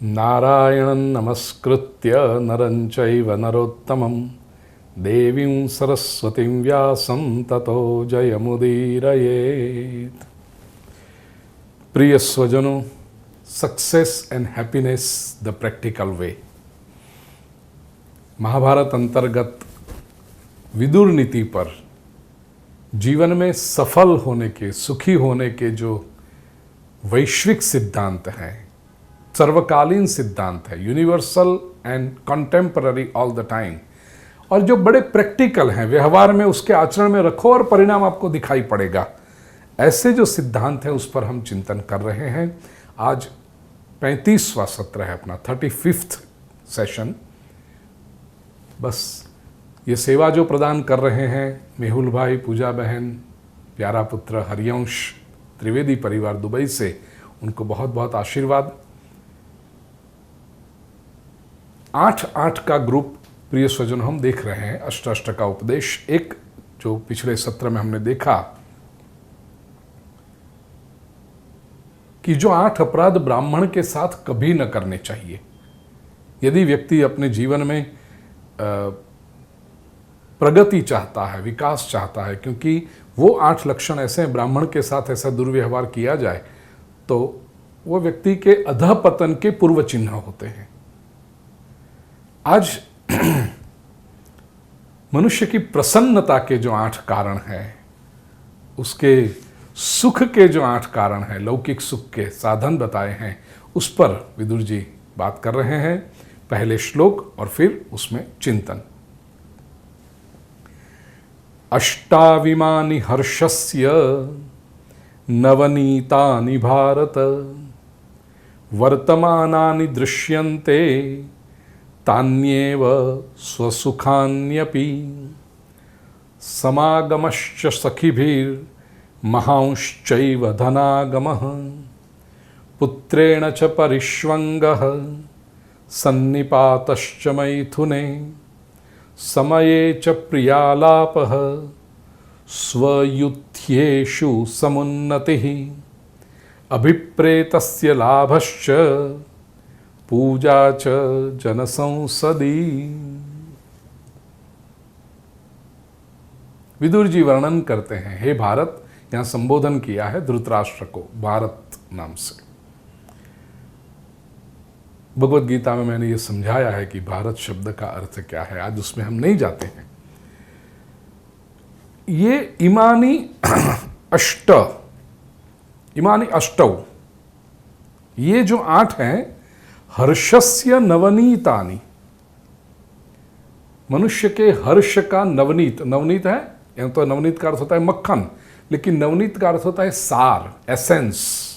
नारायणं नमस्कृत्य नरं चैव नरोत्तमं देवीं सरस्वतीं व्यासं ततो जयमुदीरयेत्। प्रिय स्वजनों, success and happiness the practical way. Mahabharata अंतर्गत विदुर नीति पर जीवन में सफल होने के, सुखी होने के जो वैश्विक सिद्धांत हैं, सर्वकालीन सिद्धांत है, universal and contemporary all the time, और जो बड़े प्रैक्टिकल हैं, व्यवहार में उसके आचरण में रखो और परिणाम आपको दिखाई पड़ेगा, ऐसे जो सिद्धांत हैं उस पर हम चिंतन कर रहे हैं। आज 35वां सत्र है अपना, 35th सेशन। बस ये सेवा जो प्रदान कर रहे हैं मेहुल भाई, पूजा बहन, प्यारा पुत्र हरिवंश त्रिवेदी परिवार दुबई से, उनको बहुत बहुत आशीर्वाद। 8-8 का ग्रुप प्रिय स्वजन हम देख रहे हैं, अष्ट का उपदेश। एक जो पिछले सत्र में हमने देखा कि जो 8 अपराध ब्राह्मण के साथ कभी न करने चाहिए। यदि व्यक्ति अपने जीवन में प्रगति चाहता है, विकास चाहता है, क्योंकि वो 8 लक्षण ऐसे हैं, ब्राह्मण के साथ ऐसा दुर्व्यवहार किया जाए तो वो व्यक्ति के अधःपतन के पूर्व चिन्ह होते हैं। आज मनुष्य की प्रसन्नता के जो 8 कारण हैं, उसके सुख के जो 8 कारण हैं, लौकिक सुख के साधन बताए हैं, उस पर विदुर जी बात कर रहे हैं। पहले श्लोक और फिर उसमें चिंतन। अष्टाविमानि हर्षस्य नवनीतानि भारत वर्तमानानि दृश्यन्ते तान्येव स्वसुखान्यपि समागमश्च सखिभिर्महांश्चैव धनागमः पुत्रेण च परिष्वङ्गः सन्निपातश्च मैथुने समये च प्रियालापः स्वयुध्येषु समुन्नतिः अभिप्रेतस्य लाभश्च पूजा च जनसंसदी। विदुर जी वर्णन करते हैं, हे भारत, यहां संबोधन किया है धृतराष्ट्र को भारत नाम से। भगवत गीता में मैंने ये समझाया है कि भारत शब्द का अर्थ क्या है, आज उसमें हम नहीं जाते हैं। ये इमानी अष्टौ, ये जो 8 हैं, हर्षस्य नवनीतानि, मनुष्य के हर्ष का नवनीत, नवनीत है, यहाँ तो नवनीत का अर्थ होता है मक्खन, लेकिन नवनीत का अर्थ होता है सार, एसेंस।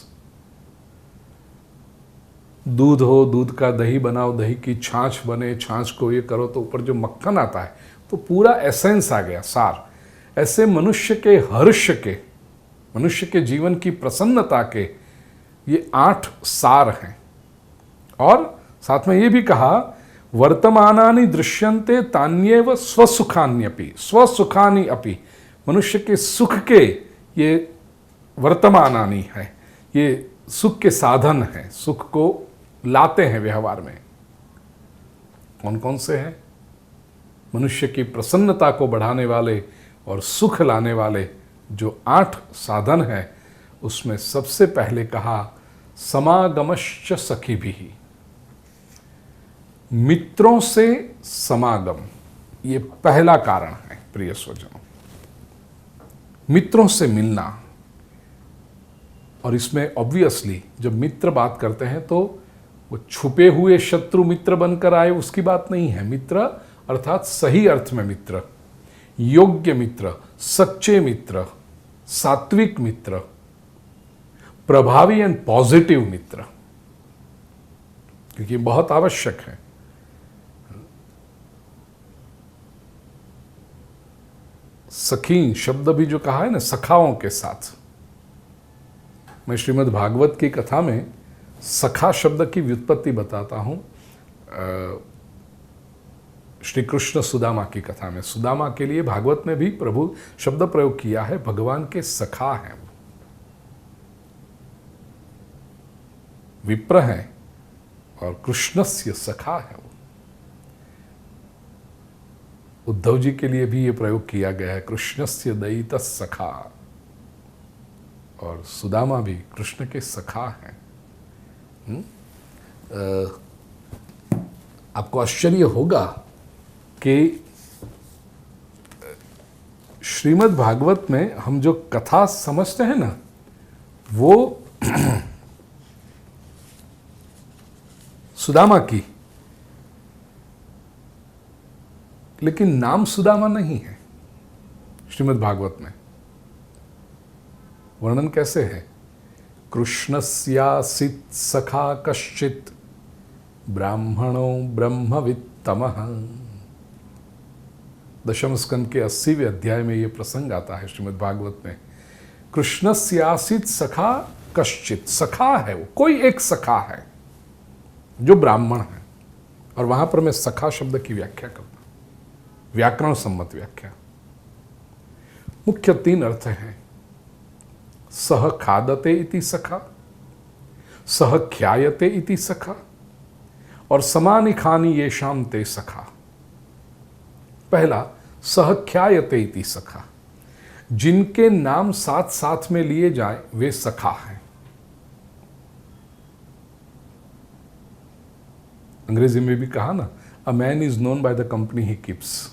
दूध हो, दूध का दही बनाओ, दही की छाछ बने, छाछ को ये करो तो ऊपर जो मक्खन आता है तो पूरा एसेंस आ गया, सार। ऐसे मनुष्य के हर्ष के, मनुष्य के जीवन की प्रसन्नता के ये 8 सार हैं। और साथ में ये भी कहा, वर्तमानानि दृश्यन्ते तान्येव स्वसुखान्यपि, स्वसुखानि अपि, मनुष्य के सुख के ये वर्तमानानि है, ये सुख के साधन हैं, सुख को लाते हैं व्यवहार में। कौन कौन से हैं? मनुष्य की प्रसन्नता को बढ़ाने वाले और सुख लाने वाले जो 8 साधन हैं, उसमें सबसे पहले कहा समागमश्च सखिभिः, मित्रों से समागम, ये पहला कारण है प्रिय स्वजनों, मित्रों से मिलना। और इसमें ऑब्वियसली जब मित्र बात करते हैं तो वो छुपे हुए शत्रु मित्र बनकर आए उसकी बात नहीं है। मित्र अर्थात सही अर्थ में मित्र, योग्य मित्र, सच्चे मित्र, सात्विक मित्र, प्रभावी एंड पॉजिटिव मित्र, क्योंकि बहुत आवश्यक है। सखी शब्द भी जो कहा है ना, सखाओं के साथ। मैं श्रीमद् भागवत की कथा में सखा शब्द की व्युत्पत्ति बताता हूं। श्री कृष्ण सुदामा की कथा में, सुदामा के लिए भागवत में भी प्रभु शब्द प्रयोग किया है, भगवान के सखा हैं। विप्र हैं और कृष्णस्य सखा है वो। उद्धव जी के लिए भी ये प्रयोग किया गया है, कृष्णस्य दयित सखा, और सुदामा भी कृष्ण के सखा हैं। आपको आश्चर्य होगा कि श्रीमद् भागवत में हम जो कथा समझते हैं ना, वो सुदामा की, लेकिन नाम सुदामा नहीं है। श्रीमद् भागवत में वर्णन कैसे है? कृष्णस्यासीत् सखा कश्चित् ब्राह्मणो ब्रह्मवित्तमः। दशम स्कंद के 80वें अध्याय में यह प्रसंग आता है श्रीमद् भागवत में। कृष्णस्यासीत् सखा कश्चित्, सखा है वो, कोई एक सखा है जो ब्राह्मण है। और वहां पर मैं सखा शब्द की व्याख्या करता हूं, व्याकरण सम्मत व्याख्या। मुख्य 3 अर्थ हैं। सह खादते इति सखा, सह ख्यायते इति सखा, और समानि खानि येषाम ते सखा। पहला, सह ख्यायते इति सखा, जिनके नाम साथ साथ में लिए जाए वे सखा हैं। अंग्रेजी में भी कहा ना, a man is known by the company he keeps.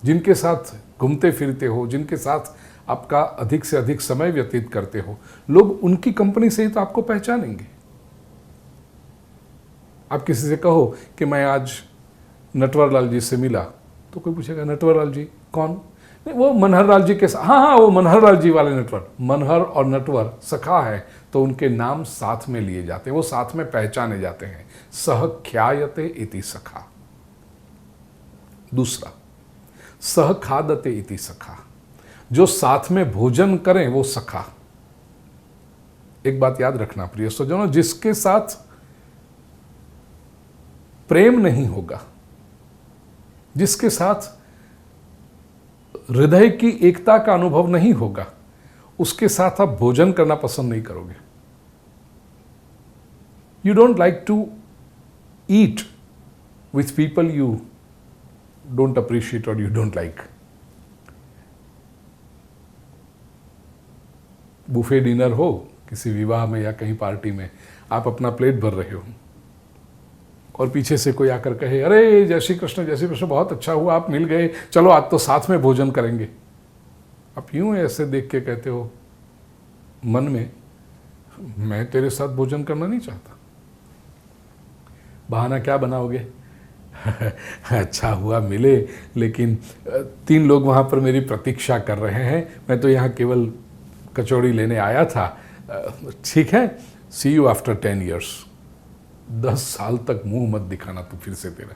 जिनके साथ घूमते फिरते हो, जिनके साथ आपका अधिक से अधिक समय व्यतीत करते हो, लोग उनकी कंपनी से ही तो आपको पहचानेंगे। आप किसी से कहो कि मैं आज नटवर लाल जी से मिला, तो कोई पूछेगा नटवर लाल जी कौन? नहीं, वो मनहर लाल जी के साथ, हाँ, वो मनहर लाल जी वाले नटवर। मनहर और नटवर सखा है तो उनके नाम साथ में लिए जाते हैं, वो साथ में पहचाने जाते हैं। सह ख्यायते इति सखा। दूसरा, सह खादते इति सखा, जो साथ में भोजन करें वो सखा। एक बात याद रखना प्रिय स्वजनों, जिसके साथ प्रेम नहीं होगा, जिसके साथ हृदय की एकता का अनुभव नहीं होगा, उसके साथ आप भोजन करना पसंद नहीं करोगे। You don't like to eat with people you don't appreciate और you don't like. Buffet dinner हो किसी विवाह में या कहीं पार्टी में, आप अपना प्लेट भर रहे हो और पीछे से कोई आकर कहे, अरे जय श्री कृष्ण, बहुत अच्छा हुआ आप मिल गए, चलो आज तो साथ में भोजन करेंगे। आप यूं ऐसे देख के कहते हो मन में, मैं तेरे साथ भोजन करना नहीं चाहता। बहाना क्या बनाओगे? अच्छा हुआ मिले, लेकिन 3 लोग वहाँ पर मेरी प्रतीक्षा कर रहे हैं, मैं तो यहाँ केवल कचौड़ी लेने आया था। ठीक है, सी यू आफ्टर 10 years। 10 साल तक मुंह मत दिखाना तू फिर से तेरा।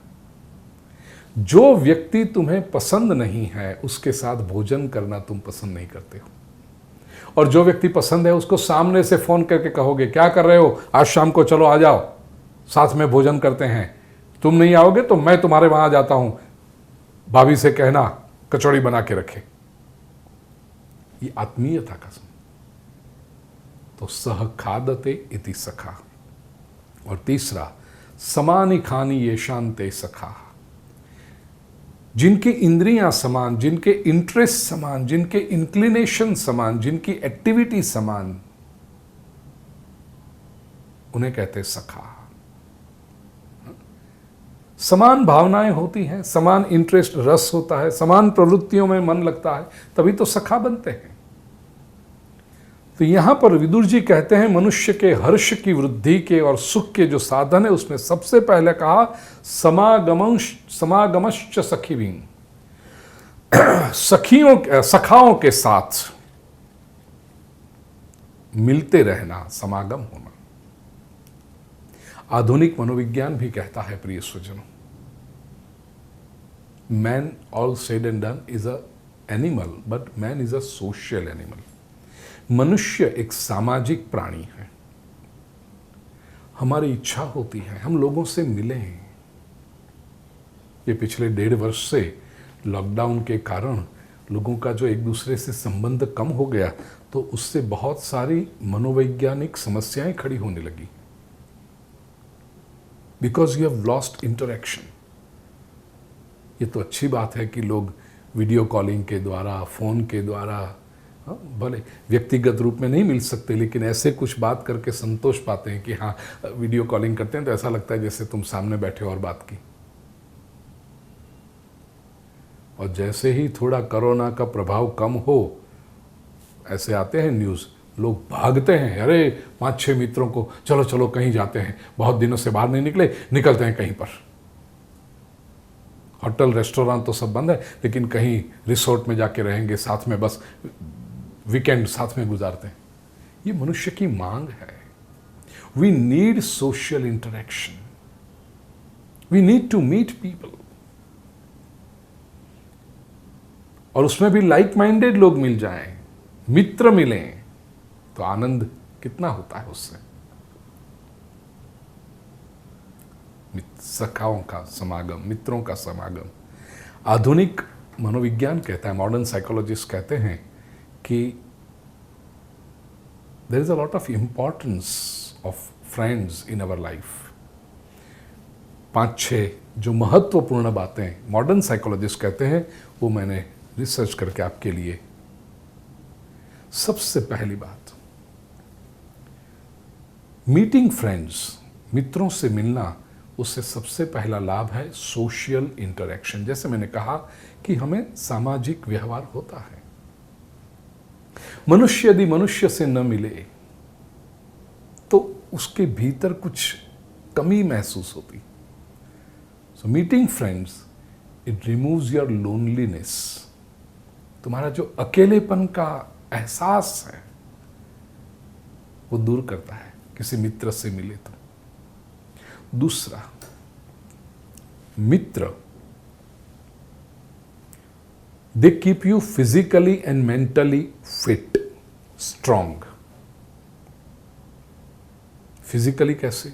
जो व्यक्ति तुम्हें पसंद नहीं है उसके साथ भोजन करना तुम पसंद नहीं करते हो, और जो व्यक्ति पसंद है उसको सामने से फोन करके कहोगे, क्या कर रहे हो, आज शाम को चलो आ जाओ, साथ में भोजन करते हैं। तुम नहीं आओगे तो मैं तुम्हारे वहां जाता हूं, भाभी से कहना कचौड़ी बना के रखे। ये आत्मीयता का सम। तो सह खादते इति सखा। और तीसरा, समानि खानि येषां ते सखा, जिनकी इंद्रियां समान, जिनके इंटरेस्ट समान, जिनके इंक्लिनेशन समान, जिनकी एक्टिविटी समान, उन्हें कहते सखा। समान भावनाएं होती हैं, समान इंटरेस्ट रस होता है, समान प्रवृत्तियों में मन लगता है, तभी तो सखा बनते हैं। तो यहां पर विदुर जी कहते हैं मनुष्य के हर्ष की वृद्धि के और सुख के जो साधन है उसमें सबसे पहले कहा समागमश्च सखीवीं, सखाओं के साथ मिलते रहना, समागम होना। आधुनिक मनोविज्ञान भी कहता है प्रिय स्वजनों, man all said and done is a animal, but man is a social animal. मनुष्य एक सामाजिक प्राणी है। हमारी इच्छा होती है हम लोगों से मिलें। ये पिछले 1.5 वर्ष से लॉकडाउन के कारण लोगों का जो एक दूसरे से संबंध कम हो गया, तो उससे बहुत सारी मनोवैज्ञानिक समस्याएं खड़ी होने लगी। Because you have lost interaction. ये तो अच्छी बात है कि लोग वीडियो कॉलिंग के द्वारा, फ़ोन के द्वारा, भले व्यक्तिगत रूप में नहीं मिल सकते, लेकिन ऐसे कुछ बात करके संतोष पाते हैं कि हाँ वीडियो कॉलिंग करते हैं तो ऐसा लगता है जैसे तुम सामने बैठे हो और बात की। और जैसे ही थोड़ा कोरोना का प्रभाव कम हो, ऐसे आते हैं न्यूज़, लोग भागते हैं, अरे 5-6 मित्रों को चलो चलो कहीं जाते हैं, बहुत दिनों से बाहर नहीं निकले, निकलते हैं कहीं पर। होटल रेस्टोरेंट तो सब बंद है, लेकिन कहीं रिसोर्ट में जाके रहेंगे, साथ में बस वीकेंड साथ में गुजारते हैं। ये मनुष्य की मांग है। We need social interaction, we need to meet people, और उसमें भी लाइक माइंडेड लोग मिल जाएं, मित्र मिलें, तो आनंद कितना होता है उससे। सखाओं का समागम, मित्रों का समागम। आधुनिक मनोविज्ञान कहता है, मॉडर्न साइकोलॉजिस्ट कहते हैं कि there is a lot of importance of friends in our life. 5-6 जो महत्वपूर्ण बातें मॉडर्न साइकोलॉजिस्ट कहते हैं, वो मैंने रिसर्च करके आपके लिए। सबसे पहली बात, मीटिंग फ्रेंड्स, मित्रों से मिलना, उससे सबसे पहला लाभ है सोशल इंटरेक्शन। जैसे मैंने कहा कि हमें सामाजिक व्यवहार होता है। मनुष्य यदि मनुष्य से न मिले तो उसके भीतर कुछ कमी महसूस होती। So meeting friends, it removes your loneliness. तुम्हारा जो अकेलेपन का एहसास है वो दूर करता है किसी मित्र से मिले तो। दूसरा, मित्र, they keep you physically and mentally fit, strong. Physically कैसे?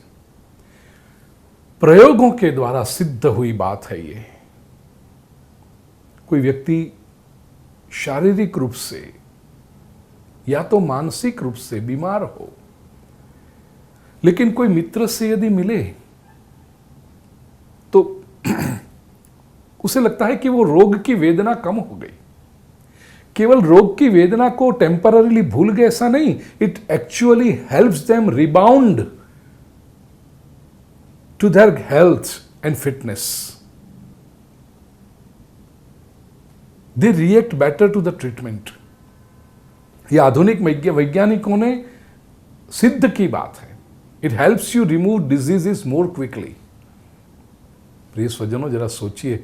प्रयोगों के द्वारा सिद्ध हुई बात है ये। कोई व्यक्ति शारीरिक रूप से या तो मानसिक रूप से बीमार हो, लेकिन कोई मित्र से यदि मिले तो उसे लगता है कि वो रोग की वेदना कम हो गई। केवल रोग की वेदना को टेम्पररीली भूल गए ऐसा नहीं, it actually helps them rebound to their health and fitness. They react better to the treatment. ये आधुनिक वैज्ञानिकों ने सिद्ध की बात है। It helps you remove diseases more quickly. प्रिय स्वजनों, जरा सोचिए,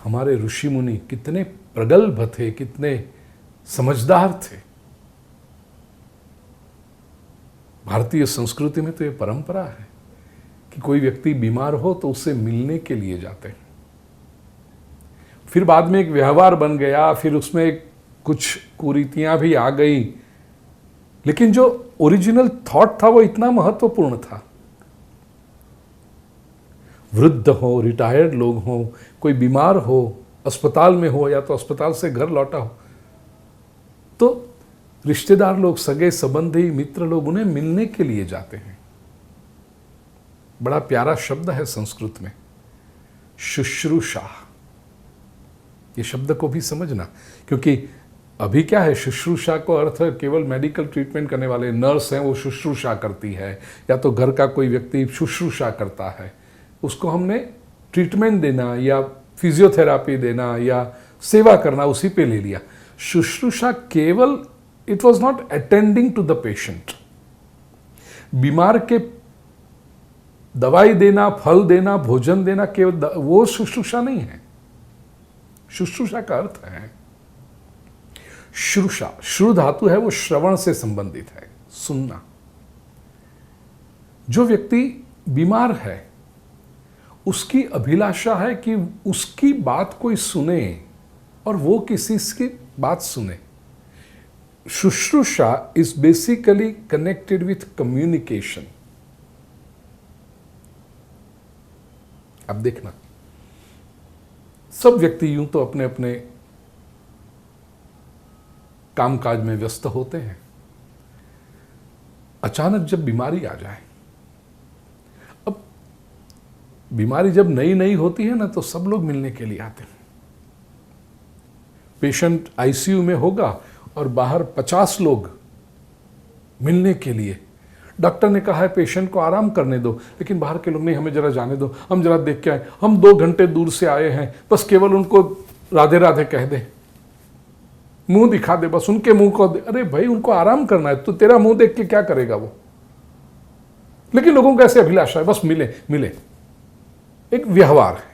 हमारे ऋषि मुनि कितने प्रगल्भ थे, कितने समझदार थे। भारतीय संस्कृति में तो ये परंपरा है कि कोई व्यक्ति बीमार हो तो उससे मिलने के लिए जाते हैं। फिर बाद में एक व्यवहार बन गया, फिर उसमें कुछ कुरीतियां भी आ गई, लेकिन जो ओरिजिनल थॉट था वो इतना महत्वपूर्ण था। वृद्ध हो, रिटायर्ड लोग हो, कोई बीमार हो, अस्पताल में हो या तो अस्पताल से घर लौटा हो, तो रिश्तेदार लोग, सगे संबंधी, मित्र लोग उन्हें मिलने के लिए जाते हैं। बड़ा प्यारा शब्द है संस्कृत में, शुश्रूषा। ये शब्द को भी समझना, क्योंकि अभी क्या है, शुश्रूषा को अर्थ है केवल मेडिकल ट्रीटमेंट करने वाले नर्स हैं, वो शुश्रूषा करती है, या तो घर का कोई व्यक्ति शुश्रूषा करता है, उसको हमने ट्रीटमेंट देना या फिजियोथेरापी देना या सेवा करना उसी पे ले लिया। शुश्रूषा केवल, it was not attending to the patient. बीमार के दवाई देना, फल देना, भोजन देना, केवल वो शुश्रूषा नहीं है। शुश्रूषा का अर्थ है श्रुषा। श्रु धातु है, वो श्रवण से संबंधित है, सुनना। जो व्यक्ति बीमार है उसकी अभिलाषा है कि उसकी बात कोई सुने और वो किसी की बात सुने। शुश्रूषा is basically connected with communication. अब देखना, सब व्यक्ति यूं तो अपने अपने कामकाज में व्यस्त होते हैं। अचानक जब बीमारी आ जाए, अब बीमारी जब नई नई होती है ना तो सब लोग मिलने के लिए आते हैं। पेशेंट आईसीयू में होगा और बाहर 50 लोग मिलने के लिए। डॉक्टर ने कहा है पेशेंट को आराम करने दो, लेकिन बाहर के लोग नहीं, हमें जरा जाने दो, हम जरा देख के आए, हम 2 घंटे दूर से आए हैं, बस केवल उनको राधे राधे कह दे, मुंह दिखा दे, बस उनके मुंह को दे। अरे भाई उनको आराम करना है, तो तेरा मुंह देख के क्या करेगा वो? लेकिन लोगों को ऐसे अभिलाषा है, बस मिले मिले, एक व्यवहार है।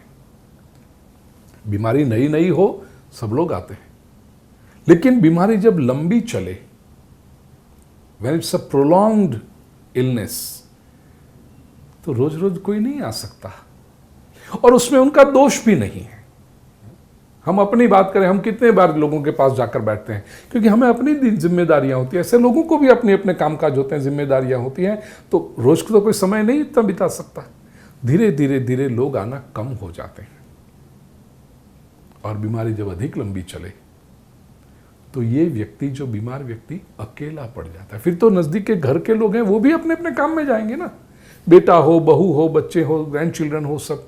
बीमारी नई नई हो सब लोग आते हैं, लेकिन बीमारी जब लंबी चले, when it's a prolonged illness, तो रोज रोज कोई नहीं आ सकता, और उसमें उनका दोष भी नहीं है। हम अपनी बात करें, हम कितने बार लोगों के पास जाकर बैठते हैं, क्योंकि हमें अपनी जिम्मेदारियां होती हैं, ऐसे लोगों को भी अपने अपने कामकाज होते हैं, जिम्मेदारियां होती हैं, तो रोज को तो कोई समय नहीं इतना बिता सकता। धीरे धीरे धीरे लोग आना कम हो जाते हैं, और बीमारी जब अधिक लंबी चले तो ये व्यक्ति, जो बीमार व्यक्ति, अकेला पड़ जाता है। फिर तो नजदीक के घर के लोग हैं, वो भी अपने अपने काम में जाएंगे ना, बेटा हो, बहू हो, बच्चे हो, ग्रैंड चिल्ड्रन हो, सब।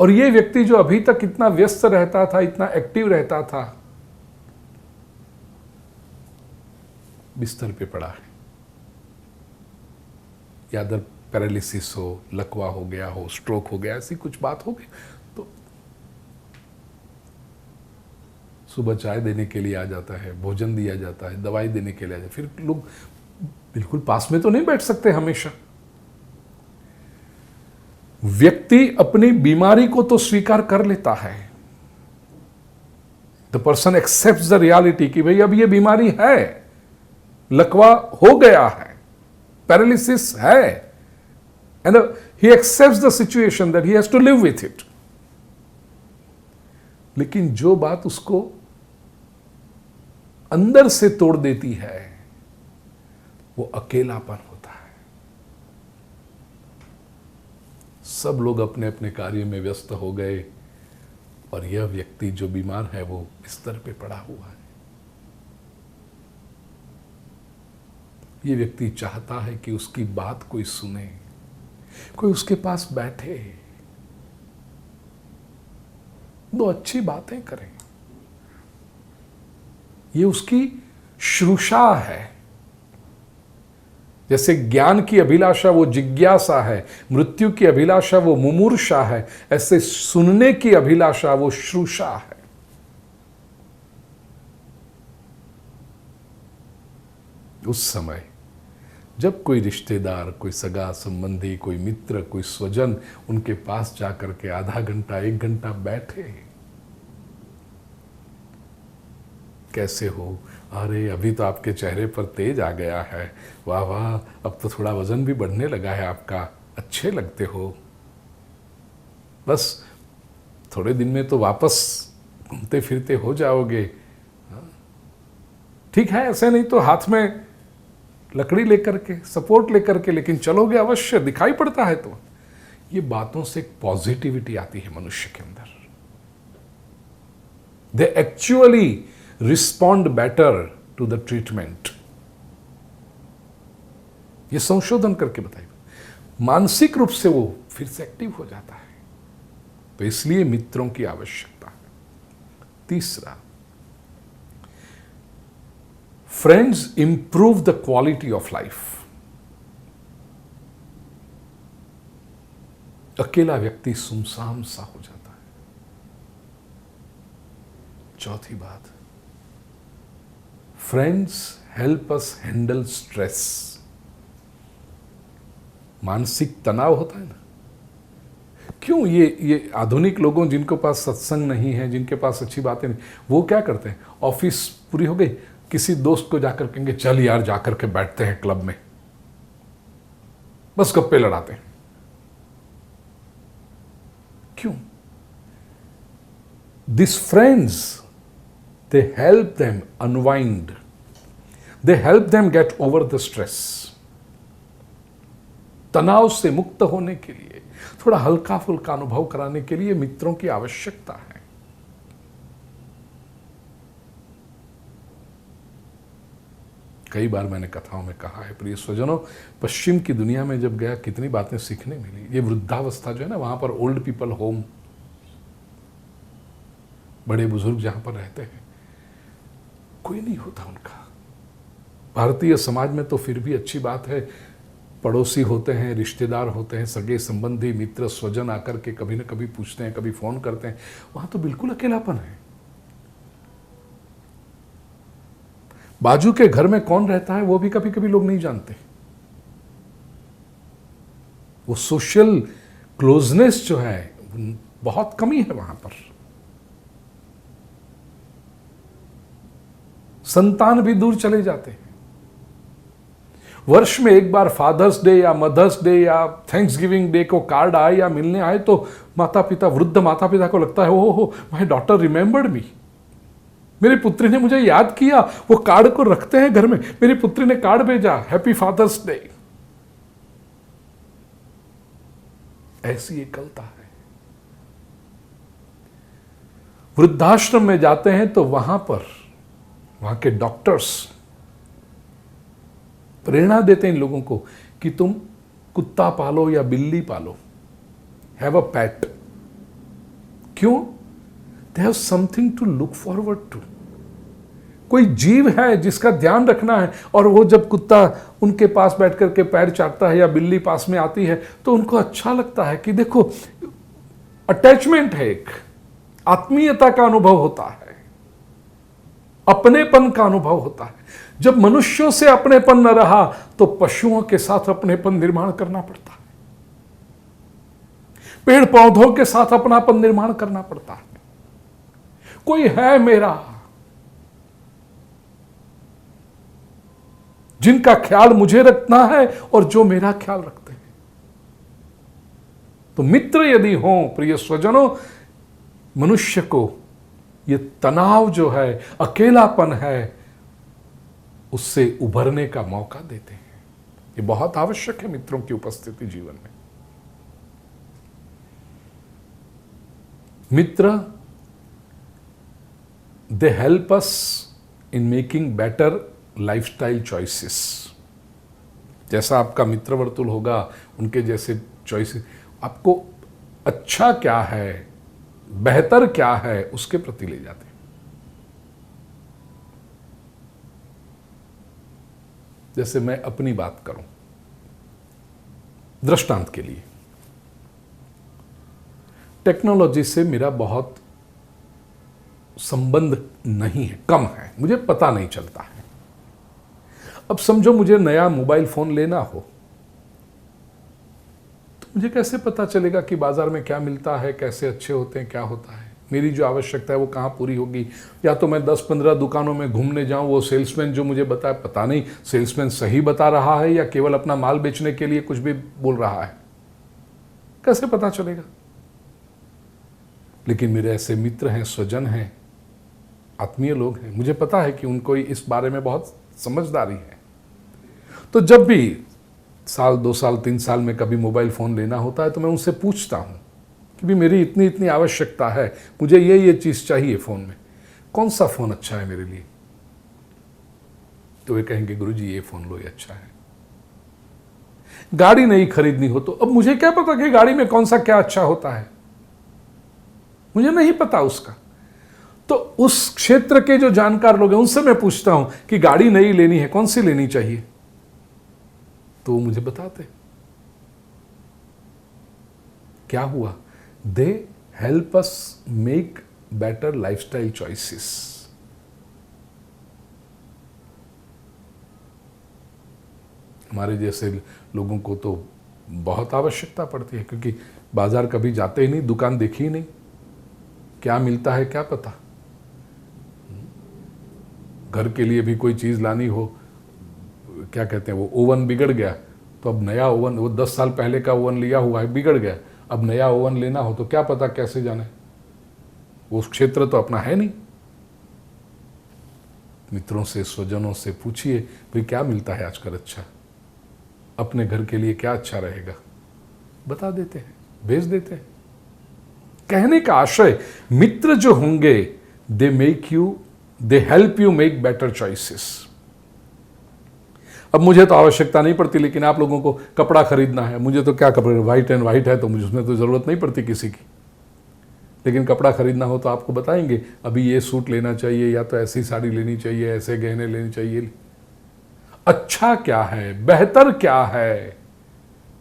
और ये व्यक्ति जो अभी तक इतना व्यस्त रहता था, इतना एक्टिव रहता था, बिस्तर पे पड़ा है, या अदर पैरालिसिस हो, लकवा हो गया हो, स्ट्रोक हो गया, ऐसी कुछ बात हो गई, तो सुबह चाय देने के लिए आ जाता है, भोजन दिया जाता है, दवाई देने के लिए आ जाता है। फिर लोग बिल्कुल पास में तो नहीं बैठ सकते हमेशा। व्यक्ति अपनी बीमारी को तो स्वीकार कर लेता है, the person accepts the reality कि भाई अब ये बीमारी है, लकवा हो गया है, पैरालिसिस है, and he accepts the situation that he has to live with it. लेकिन जो बात उसको अंदर से तोड़ देती है वो अकेलापन होता है। सब लोग अपने अपने कार्य में व्यस्त हो गए, और यह व्यक्ति जो बीमार है वो बिस्तर पे पड़ा हुआ है। ये व्यक्ति चाहता है कि उसकी बात कोई सुने, कोई उसके पास बैठे, 2 अच्छी बातें करें। ये उसकी श्रुषा है। जैसे ज्ञान की अभिलाषा वो जिज्ञासा है, मृत्यु की अभिलाषा वो मुमूर्षा है, ऐसे सुनने की अभिलाषा वो श्रुषा है। उस समय जब कोई रिश्तेदार, कोई सगा संबंधी, कोई मित्र, कोई स्वजन उनके पास जाकर के आधा घंटा, 1 घंटा बैठे, कैसे हो, अरे अभी तो आपके चेहरे पर तेज आ गया है, वाह वाह, अब तो थोड़ा वजन भी बढ़ने लगा है आपका, अच्छे लगते हो, बस थोड़े दिन में तो वापस घूमते फिरते हो जाओगे, ठीक है, ऐसे नहीं तो हाथ में लकड़ी लेकर के, सपोर्ट लेकर के, लेकिन चलोगे अवश्य, दिखाई पड़ता है। तो ये बातों से एक पॉजिटिविटी आती है मनुष्य के अंदर। They actually respond better to the treatment. ये संशोधन करके बताइए, मानसिक रूप से वो फिर से एक्टिव हो जाता है। तो इसलिए मित्रों की आवश्यकता है। तीसरा, friends improve the quality of life. अकेला व्यक्ति सुनसान सा हो जाता है। चौथी बात, friends help us handle stress. मानसिक तनाव होता है ना, क्यों ये आधुनिक लोगों जिनके पास सत्संग नहीं है, जिनके पास अच्छी बातें नहीं, वो क्या करते हैं, ऑफिस पूरी हो गई, किसी दोस्त को जाकर कहेंगे चल यार जाकर के बैठते हैं क्लब में, बस गप्पे लड़ाते हैं। क्यों? This friends, they help them unwind, they help them get over the stress। तनाव से मुक्त होने के लिए, थोड़ा हल्का फुल्का अनुभव कराने के लिए मित्रों की आवश्यकता है। कई बार मैंने कथाओं में कहा है, प्रिय स्वजनों, पश्चिम की दुनिया में जब गया कितनी बातें सीखने मिली। ये वृद्धावस्था जो है ना, वहाँ पर ओल्ड पीपल होम, बड़े बुजुर्ग जहाँ पर रहते हैं, कोई नहीं होता उनका। भारतीय समाज में तो फिर भी अच्छी बात है, पड़ोसी होते हैं, रिश्तेदार होते हैं, सगे संबंधी, मित्र, स्वजन आकर के कभी न कभी पूछते हैं, कभी फोन करते हैं। वहाँ तो बिल्कुल अकेलापन है। बाजू के घर में कौन रहता है वो भी कभी कभी लोग नहीं जानते। वो सोशल क्लोजनेस जो है बहुत कमी है वहां पर। संतान भी दूर चले जाते हैं। वर्ष में एक बार फादर्स डे या मदर्स डे या थैंक्स गिविंग डे को कार्ड आए या मिलने आए तो माता पिता, वृद्ध माता पिता को लगता है ओहो माय डॉटर रिमेंबर्ड मी, मेरी पुत्री ने मुझे याद किया। वो कार्ड को रखते हैं घर में, मेरी पुत्री ने कार्ड भेजा, हैप्पी फादर्स डे। ऐसी एकलता है। वृद्धाश्रम में जाते हैं तो वहां के डॉक्टर्स प्रेरणा देते हैं इन लोगों को कि तुम कुत्ता पालो या बिल्ली पालो, हैव अ पेट। क्यों? They have something to look forward to. कोई जीव है जिसका ध्यान रखना है, और वो जब कुत्ता उनके पास बैठ करके पैर चाटता है या बिल्ली पास में आती है तो उनको अच्छा लगता है कि देखो अटैचमेंट है, एक आत्मीयता का अनुभव होता है, अपनेपन का अनुभव होता है। जब मनुष्यों से अपनेपन न रहा तो पशुओं के साथ अपनेपन निर्माण करना पड़ता है, पेड़ पौधों के साथ अपनापन निर्माण करना पड़ता है। कोई है मेरा, जिनका ख्याल मुझे रखना है और जो मेरा ख्याल रखते हैं। तो मित्र यदि हो, प्रिय स्वजनों, मनुष्य को ये तनाव जो है, अकेलापन है, उससे उभरने का मौका देते हैं। ये बहुत आवश्यक है मित्रों की उपस्थिति जीवन में। मित्र, they help us in making better lifestyle choices. जैसा आपका मित्र वर्तुल होगा, उनके जैसे चॉइसेस, आपको अच्छा क्या है, बेहतर क्या है, उसके प्रति ले जाते हैं। जैसे मैं अपनी बात करूं, दृष्टांत के लिए, टेक्नोलॉजी से मेरा बहुत संबंध नहीं है, कम है, मुझे पता नहीं चलता है। अब समझो मुझे नया मोबाइल फोन लेना हो तो मुझे कैसे पता चलेगा कि बाजार में क्या मिलता है, कैसे अच्छे होते हैं, क्या होता है, मेरी जो आवश्यकता है वो कहाँ पूरी होगी। या तो मैं 10-15 दुकानों में घूमने जाऊं, वो सेल्समैन जो मुझे बताए, पता नहीं सेल्समैन सही बता रहा है या केवल अपना माल बेचने के लिए कुछ भी बोल रहा है, कैसे पता चलेगा। लेकिन मेरे ऐसे मित्र हैं, स्वजन हैं, आत्मीय लोग हैं, मुझे पता है कि उनको इस बारे में बहुत समझदारी है। तो जब भी साल 2 साल 3 साल में कभी मोबाइल फ़ोन लेना होता है तो मैं उनसे पूछता हूँ कि भी मेरी इतनी इतनी आवश्यकता है, मुझे ये चीज़ चाहिए फ़ोन में, कौन सा फ़ोन अच्छा है मेरे लिए। तो वे कहेंगे गुरुजी ये फ़ोन लो, ये अच्छा है। गाड़ी नहीं खरीदनी हो तो अब मुझे क्या पता कि गाड़ी में कौन सा क्या अच्छा होता है, मुझे नहीं पता उसका। तो उस क्षेत्र के जो जानकार लोग हैं उनसे मैं पूछता हूं कि गाड़ी नई लेनी है, कौन सी लेनी चाहिए, तो वो मुझे बताते। क्या हुआ? दे help us make better lifestyle choices. हमारे जैसे लोगों को तो बहुत आवश्यकता पड़ती है, क्योंकि बाजार कभी जाते ही नहीं, दुकान देखी ही नहीं, क्या मिलता है क्या पता। घर के लिए भी कोई चीज़ लानी हो, क्या कहते हैं, वो ओवन बिगड़ गया तो अब नया ओवन, वो 10 साल पहले का ओवन लिया हुआ है, बिगड़ गया, अब नया ओवन लेना हो तो क्या पता कैसे जाने, वो क्षेत्र तो अपना है नहीं। मित्रों से, स्वजनों से पूछिए भाई क्या मिलता है आजकल अच्छा, अपने घर के लिए क्या अच्छा रहेगा, बता देते हैं, भेज देते हैं। कहने का आशय, मित्र जो होंगे they help you make better choices. अब मुझे तो आवश्यकता नहीं पड़ती, लेकिन आप लोगों को कपड़ा खरीदना है, मुझे तो क्या कपड़े, वाइट एंड वाइट है तो मुझे उसमें तो ज़रूरत नहीं पड़ती किसी की, लेकिन कपड़ा खरीदना हो तो आपको बताएंगे अभी ये सूट लेना चाहिए, या तो ऐसी साड़ी लेनी चाहिए, ऐसे गहने लेने चाहिए। अच्छा क्या है, बेहतर क्या है,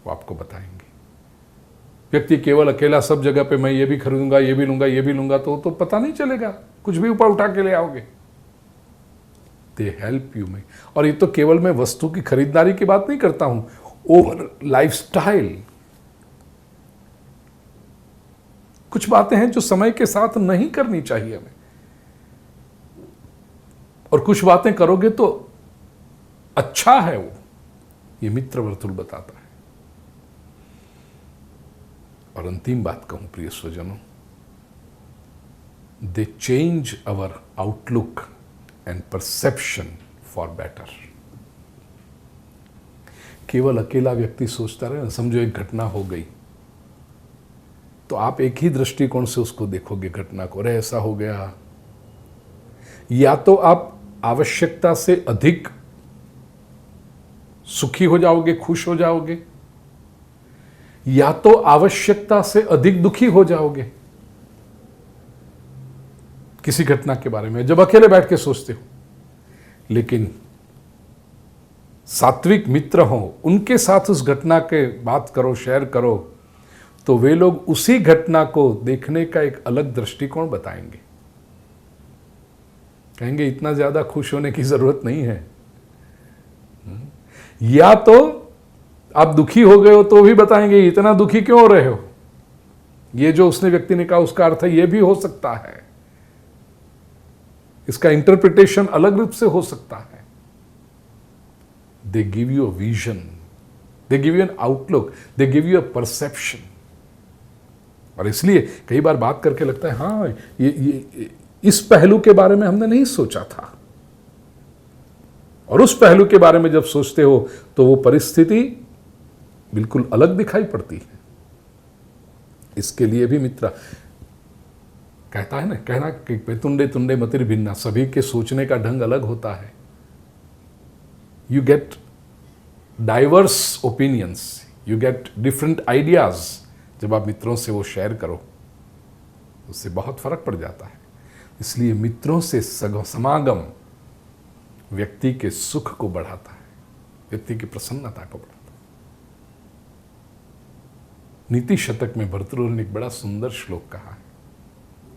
वो आपको बताएंगे। व्यक्ति केवल अकेला सब जगह पे मैं ये भी खरीदूंगा, ये भी लूंगा, ये भी लूंगा, तो पता नहीं चलेगा, कुछ भी ऊपर उठा के ले आओगे। दे हेल्प यू में। और ये तो केवल मैं वस्तु की खरीदारी की बात नहीं करता हूं, ओवर लाइफस्टाइल। कुछ बातें हैं जो समय के साथ नहीं करनी चाहिए हमें, और कुछ बातें करोगे तो अच्छा है वो, ये मित्र वर्तुल बताता है। और अंतिम बात कहूं प्रिय स्वजनों, they change our outlook and perception for better. केवल अकेला व्यक्ति सोचता रहे ना, समझो एक घटना हो गई तो आप एक ही दृष्टिकोण से उसको देखोगे घटना को, अरे ऐसा हो गया। या तो आप आवश्यकता से अधिक सुखी हो जाओगे, खुश हो जाओगे, या तो आवश्यकता से अधिक दुखी हो जाओगे किसी घटना के बारे में, जब अकेले बैठ के सोचते हो। लेकिन सात्विक मित्र हो, उनके साथ उस घटना के बात करो, शेयर करो, तो वे लोग उसी घटना को देखने का एक अलग दृष्टिकोण बताएंगे। कहेंगे इतना ज्यादा खुश होने की जरूरत नहीं है। या तो आप दुखी हो गए हो तो भी बताएंगे इतना दुखी क्यों हो रहे हो, ये जो उसने व्यक्ति ने कहा उसका अर्थ है ये भी हो सकता है, इसका इंटरप्रिटेशन अलग रूप से हो सकता है। They give you a vision, they give you N outlook, they give you a perception. और इसलिए कई बार बात करके लगता है हाँ ये इस पहलू के बारे में हमने नहीं सोचा था, और उस पहलू के बारे में जब सोचते हो तो वो परिस्थिति बिल्कुल अलग दिखाई पड़ती है। इसके लिए भी मित्र कहता है ना, कहना कि तुंडे तुंडे मतिर भिन्ना, सभी के सोचने का ढंग अलग होता है। You get diverse opinions, you get different ideas. जब आप मित्रों से वो शेयर करो उससे बहुत फर्क पड़ जाता है। इसलिए मित्रों से समागम व्यक्ति के सुख को बढ़ाता है, व्यक्ति की प्रसन्नता को बढ़ाता है। नीति शतक में भर्तृहरि ने एक बड़ा सुंदर श्लोक कहा है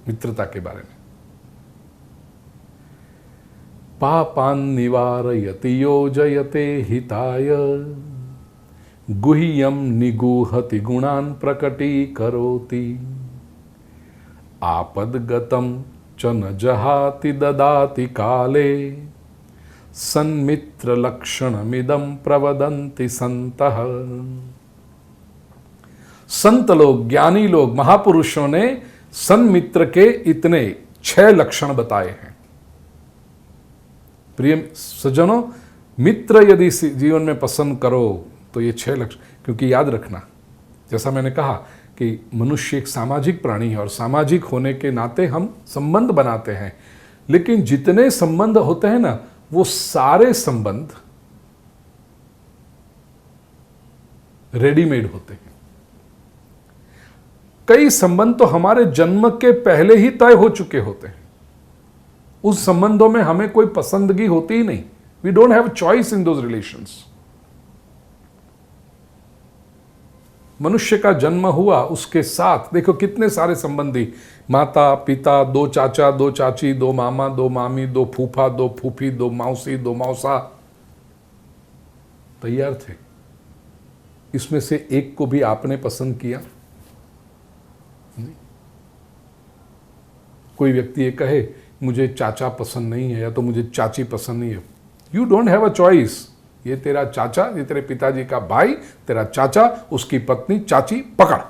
मित्रता के बारे में। पापान निवारयति योजयते हिताय, गुह्यम निगूहति गुणान प्रकटीकरोति, आपदगतम च न जहाति ददाति काले, सन्मित्र लक्षणमिदं प्रवदन्ति संतः। संत लोग, ज्ञानी लोग, महापुरुषों ने सन्मित्र के इतने 6 लक्षण बताए हैं। प्रिय सज्जनों, मित्र यदि जीवन में पसंद करो तो ये 6 लक्षण, क्योंकि याद रखना, जैसा मैंने कहा कि मनुष्य एक सामाजिक प्राणी है और सामाजिक होने के नाते हम संबंध बनाते हैं, लेकिन जितने संबंध होते हैं ना, वो सारे संबंध रेडीमेड होते हैं। कई संबंध तो हमारे जन्म के पहले ही तय हो चुके होते हैं। उस संबंधों में हमें कोई पसंदगी होती ही नहीं। We don't have choice in those relations. मनुष्य का जन्म हुआ, उसके साथ देखो कितने सारे संबंधी, माता पिता, 2 चाचा, 2 चाची, 2 मामा, 2 मामी, 2 फूफा, 2 फूफी, 2 मौसी, 2 मौसा तैयार थे। इसमें से एक को भी आपने पसंद किया? नहीं। कोई व्यक्ति ये कहे मुझे चाचा पसंद नहीं है या तो मुझे चाची पसंद नहीं है, you don't have a choice. ये तेरा चाचा, ये तेरे पिताजी का भाई, तेरा चाचा, उसकी पत्नी, चाची, पकड़।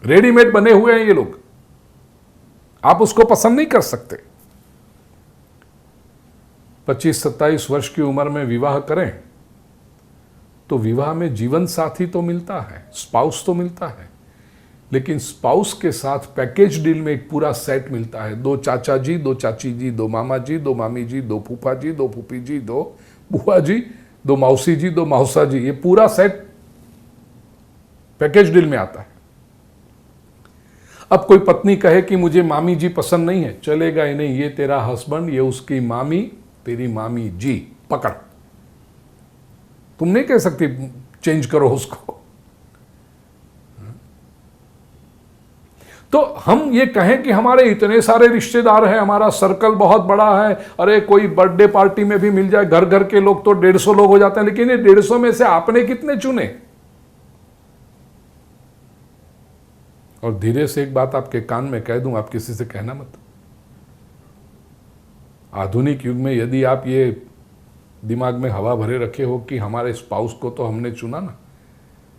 रेडीमेड बने हुए हैं ये लोग, आप उसको पसंद नहीं कर सकते। 25-27 वर्ष की उम्र में विवाह करें तो विवाह में जीवन साथी तो मिलता है, स्पाउस तो मिलता है, लेकिन स्पाउस के साथ पैकेज डील में एक पूरा सेट मिलता है। 2 चाचा जी, 2 चाची जी, 2 मामा जी, 2 मामी जी, 2 फूफा जी, 2 फूफी जी, 2 बुआ जी, 2 मौसी जी, 2 मौसा जी, ये पूरा सेट पैकेज डील में आता है। अब कोई पत्नी कहे कि मुझे मामी जी पसंद नहीं है, चलेगा ही नहीं, ये तेरा हस्बैंड, ये उसकी मामी, तेरी मामी जी, पकड़। तुम नहीं कह सकती चेंज करो उसको। तो हम ये कहें कि हमारे इतने सारे रिश्तेदार हैं, हमारा सर्कल बहुत बड़ा है, अरे कोई बर्थडे पार्टी में भी मिल जाए, घर घर के लोग तो 150 लोग हो जाते हैं, लेकिन ये 150 में से आपने कितने चुने? और धीरे से एक बात आपके कान में कह दूं, आप किसी से कहना मत। आधुनिक युग में यदि आप ये दिमाग में हवा भरे रखे हो कि हमारे स्पाउस को तो हमने चुना ना,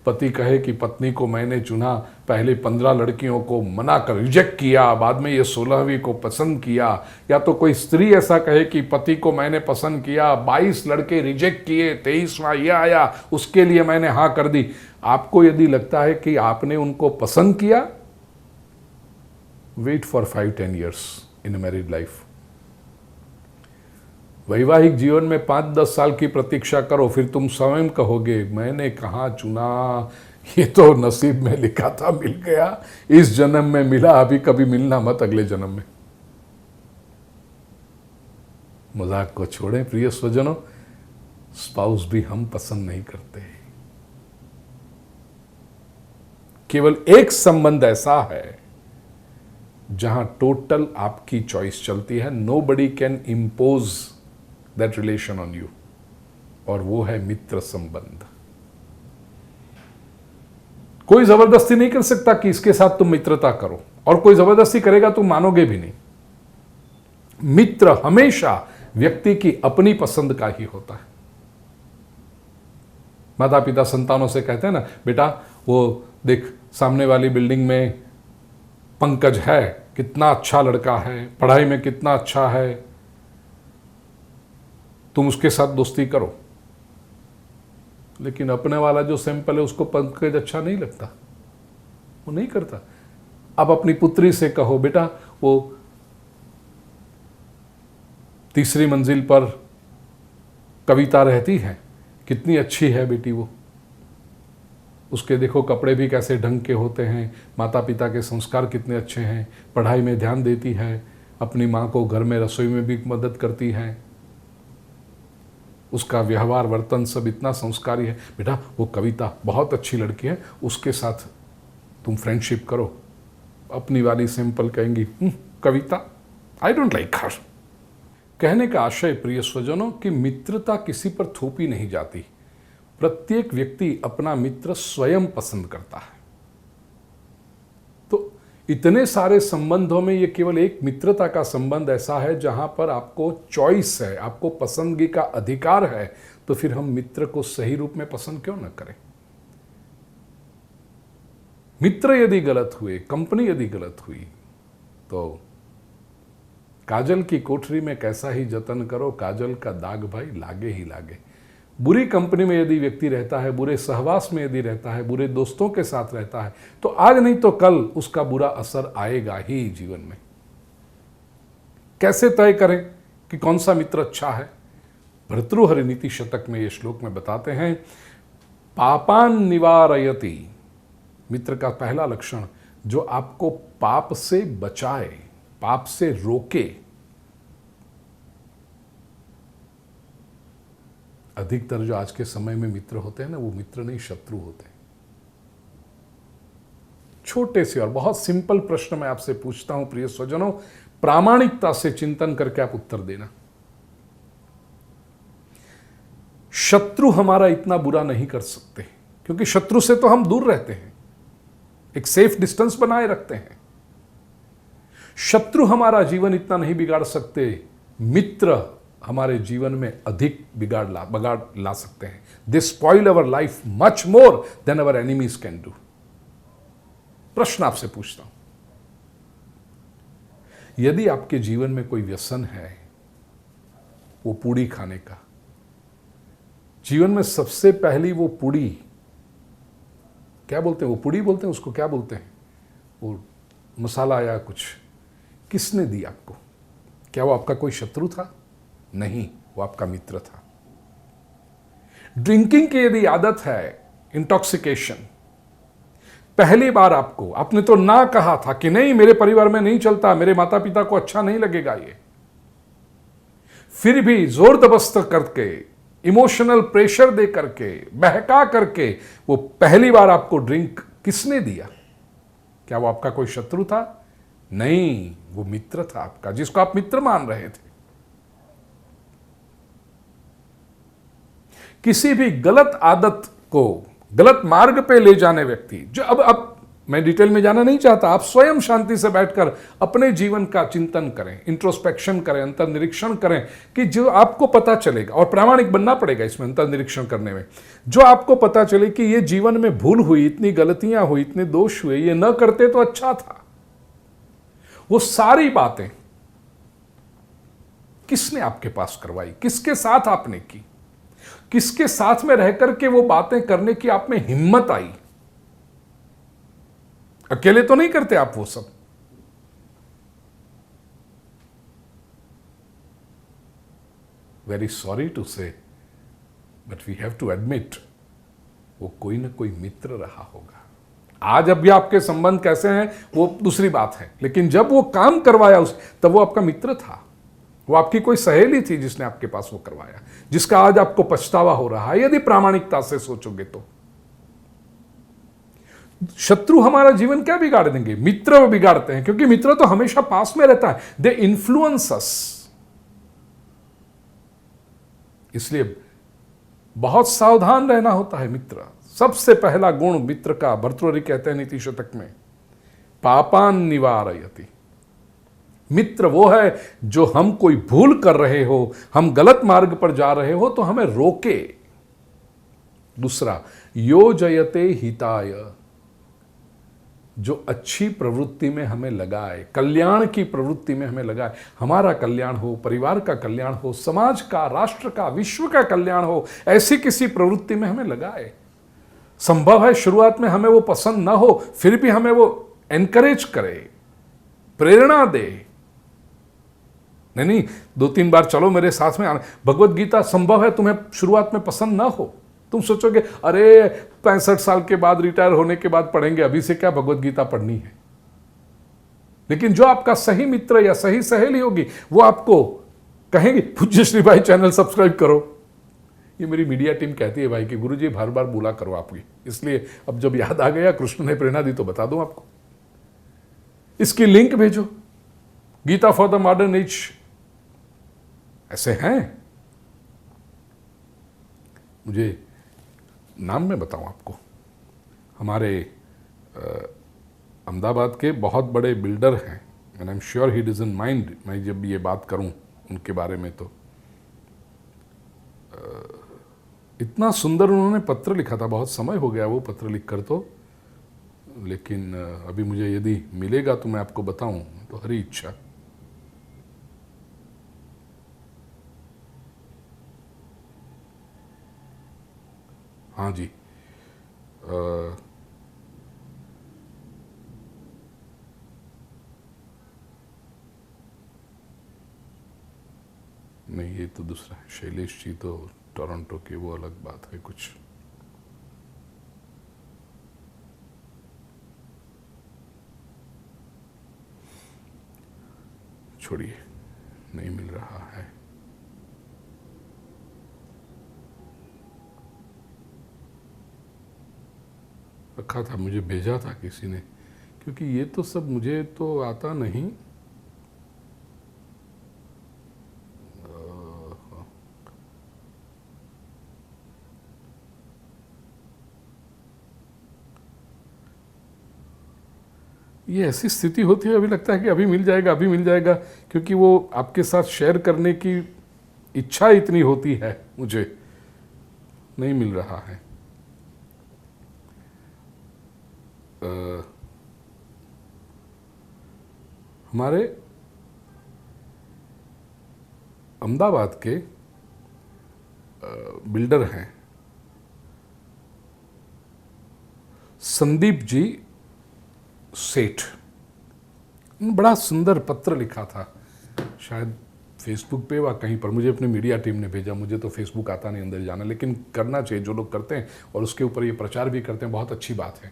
पति कहे कि पत्नी को मैंने चुना, पहले 15 लड़कियों को मना कर रिजेक्ट किया, बाद में ये 16वीं को पसंद किया, या तो कोई स्त्री ऐसा कहे कि पति को मैंने पसंद किया, 22 लड़के रिजेक्ट किए, 23वां ये आया, उसके लिए मैंने हाँ कर दी। आपको यदि लगता है कि आपने उनको पसंद किया, wait for 5-10 years in married life. वैवाहिक जीवन में 5-10 साल की प्रतीक्षा करो, फिर तुम स्वयं कहोगे मैंने कहाँ चुना, ये तो नसीब में लिखा था, मिल गया, इस जन्म में मिला, अभी कभी मिलना मत अगले जन्म में। मजाक को छोड़ें प्रिय स्वजनों, स्पाउस भी हम पसंद नहीं करते। केवल एक संबंध ऐसा है जहां टोटल आपकी चॉइस चलती है, nobody can impose that relation on you, और वो है मित्र संबंध। कोई जबरदस्ती नहीं कर सकता कि इसके साथ तुम मित्रता करो, और कोई जबरदस्ती करेगा तुम मानोगे भी नहीं। मित्र हमेशा व्यक्ति की अपनी पसंद का ही होता है। माता पिता संतानों से कहते हैं ना, बेटा वो देख सामने वाली बिल्डिंग में पंकज है, कितना अच्छा लड़का है, पढ़ाई में कितना अच्छा है, तुम उसके साथ दोस्ती करो। लेकिन अपने वाला जो सैंपल है उसको पंकज अच्छा नहीं लगता, वो नहीं करता। अब अपनी पुत्री से कहो, बेटा वो 3री मंजिल पर कविता रहती है, कितनी अच्छी है बेटी वो, उसके देखो कपड़े भी कैसे ढंग के होते हैं, माता पिता के संस्कार कितने अच्छे हैं, पढ़ाई में ध्यान देती है, अपनी माँ को घर में रसोई में भी मदद करती है, उसका व्यवहार वर्तन सब इतना संस्कारी है, बेटा वो कविता बहुत अच्छी लड़की है, उसके साथ तुम फ्रेंडशिप करो। अपनी वाली सिंपल कहेंगी कविता, आई डोंट लाइक हर। कहने का आशय प्रिय स्वजनों कि मित्रता किसी पर थोपी नहीं जाती, प्रत्येक व्यक्ति अपना मित्र स्वयं पसंद करता है। तो इतने सारे संबंधों में ये केवल एक मित्रता का संबंध ऐसा है जहां पर आपको चॉइस है, आपको पसंदगी का अधिकार है, तो फिर हम मित्र को सही रूप में पसंद क्यों न करें। मित्र यदि गलत हुए, कंपनी यदि गलत हुई, तो काजल की कोठरी में कैसा ही जतन करो, काजल का दाग भाई लागे ही लागे। बुरी कंपनी में यदि व्यक्ति रहता है, बुरे सहवास में यदि रहता है, बुरे दोस्तों के साथ रहता है, तो आज नहीं तो कल उसका बुरा असर आएगा ही जीवन में। कैसे तय करें कि कौन सा मित्र अच्छा है? भर्तृहरि नीति शतक में ये श्लोक में बताते हैं, पापान निवारयति, मित्र का पहला लक्षण जो आपको पाप से बचाए, पाप से रोके। अधिकतर जो आज के समय में मित्र होते हैं ना, वो मित्र नहीं शत्रु होते हैं। छोटे से और बहुत सिंपल प्रश्न मैं आपसे पूछता हूं प्रिय स्वजनों, प्रामाणिकता से चिंतन करके आप उत्तर देना। शत्रु हमारा इतना बुरा नहीं कर सकते, क्योंकि शत्रु से तो हम दूर रहते हैं, एक सेफ डिस्टेंस बनाए रखते हैं। शत्रु हमारा जीवन इतना नहीं बिगाड़ सकते, मित्र हमारे जीवन में अधिक बगाड़ ला सकते हैं। They spoil our life much more than our enemies can do. प्रश्न आपसे पूछता हूं, यदि आपके जीवन में कोई व्यसन है, वो पूड़ी खाने का, जीवन में सबसे पहली वो पूड़ी, क्या बोलते हैं, वो पूड़ी बोलते हैं उसको, क्या बोलते हैं, वो मसाला या कुछ किसने दी आपको? क्या वो आपका कोई शत्रु था? नहीं, वो आपका मित्र था। ड्रिंकिंग की यदि आदत है, इंटॉक्सिकेशन, पहली बार आपने तो ना कहा था कि नहीं मेरे परिवार में नहीं चलता, मेरे माता पिता को अच्छा नहीं लगेगा ये, फिर भी जोर जबरदस्त करके, इमोशनल प्रेशर दे करके, बहका करके वो पहली बार आपको ड्रिंक किसने दिया? क्या वो आपका कोई शत्रु था? नहीं, वो मित्र था आपका, जिसको आप मित्र मान रहे थे। किसी भी गलत आदत को, गलत मार्ग पे ले जाने व्यक्ति, जो अब मैं डिटेल में जाना नहीं चाहता, आप स्वयं शांति से बैठकर अपने जीवन का चिंतन करें, इंट्रोस्पेक्शन करें, अंतर्निरीक्षण करें कि जो आपको पता चलेगा, और प्रामाणिक बनना पड़ेगा इसमें अंतर्निरीक्षण करने में, जो आपको पता चले कि ये जीवन में भूल हुई, इतनी गलतियां हुई, इतने दोष हुए, ये न करते तो अच्छा था। वो सारी बातें किसने आपके पास करवाई? किसके साथ आपने की? किसके साथ में रहकर के वो बातें करने की आप में हिम्मत आई? अकेले तो नहीं करते आप वो सब। Very sorry to say, but we have to admit, वो कोई ना कोई मित्र रहा होगा। आज अब भी आपके संबंध कैसे हैं वो दूसरी बात है, लेकिन जब वो काम करवाया तब वो आपका मित्र था। वो आपकी कोई सहेली थी जिसने आपके पास वो करवाया, जिसका आज आपको पछतावा हो रहा है यदि प्रामाणिकता से सोचोगे तो। शत्रु हमारा जीवन क्या बिगाड़ देंगे? मित्र बिगाड़ते हैं, क्योंकि मित्र तो हमेशा पास में रहता है, दे इन्फ्लुएंस अस। इसलिए बहुत सावधान रहना होता है। मित्र, सबसे पहला गुण मित्र का, भर्तृहरि कहते हैं नीति शतक में, पापान निवारयति। मित्र वो है जो हम कोई भूल कर रहे हो, हम गलत मार्ग पर जा रहे हो तो हमें रोके। दूसरा, योजयते हिताय, जो अच्छी प्रवृत्ति में हमें लगाए, कल्याण की प्रवृत्ति में हमें लगाए, हमारा कल्याण हो, परिवार का कल्याण हो, समाज का, राष्ट्र का, विश्व का कल्याण हो, ऐसी किसी प्रवृत्ति में हमें लगाए। संभव है शुरुआत में हमें वो पसंद ना हो, फिर भी हमें वो एनकरेज करे, प्रेरणा दे। नहीं, 2-3 बार चलो मेरे साथ में आना। भगवत गीता संभव है तुम्हें शुरुआत में पसंद ना हो, तुम सोचोगे अरे 65 साल के बाद, रिटायर होने के बाद पढ़ेंगे, अभी से क्या भगवत गीता पढ़नी है। लेकिन जो आपका सही मित्र या सही सहेली होगी वो आपको कहेंगे पूज्य श्री भाई चैनल सब्सक्राइब करो। ये मेरी मीडिया टीम कहती है भाई कि गुरुजी बार बार बोला करो आपकी, इसलिए अब जब याद आ गया, कृष्ण ने प्रेरणा दी तो बता दूं आपको। इसकी लिंक भेजो, Gita for the modern age, ऐसे हैं। मुझे नाम में बताऊं आपको, हमारे अहमदाबाद के बहुत बड़े बिल्डर हैं, and I am sure he doesn't mind मैं जब ये बात करूं उनके बारे में। तो इतना सुंदर उन्होंने पत्र लिखा था, बहुत समय हो गया वो पत्र लिखकर तो, लेकिन अभी मुझे यदि मिलेगा तो मैं आपको बताऊं, तो हरी इच्छा। हाँ जी, नहीं ये तो दूसरा है, शैलेश जी तो टोरंटो के, वो अलग बात है कुछ। छोड़िए, नहीं मिल रहा है। रखा था, मुझे भेजा था किसी ने, क्योंकि ये तो सब मुझे तो आता नहीं। ये ऐसी स्थिति होती है, अभी लगता है कि अभी मिल जाएगा, अभी मिल जाएगा, क्योंकि वो आपके साथ शेयर करने की इच्छा इतनी होती है, मुझे नहीं मिल रहा है। हमारे अहमदाबाद के बिल्डर हैं संदीप जी सेठ, बड़ा सुंदर पत्र लिखा था, शायद फेसबुक पे व कहीं पर, मुझे अपने मीडिया टीम ने भेजा, मुझे तो फेसबुक आता नहीं अंदर जाना, लेकिन करना चाहिए जो लोग करते हैं और उसके ऊपर ये प्रचार भी करते हैं, बहुत अच्छी बात है।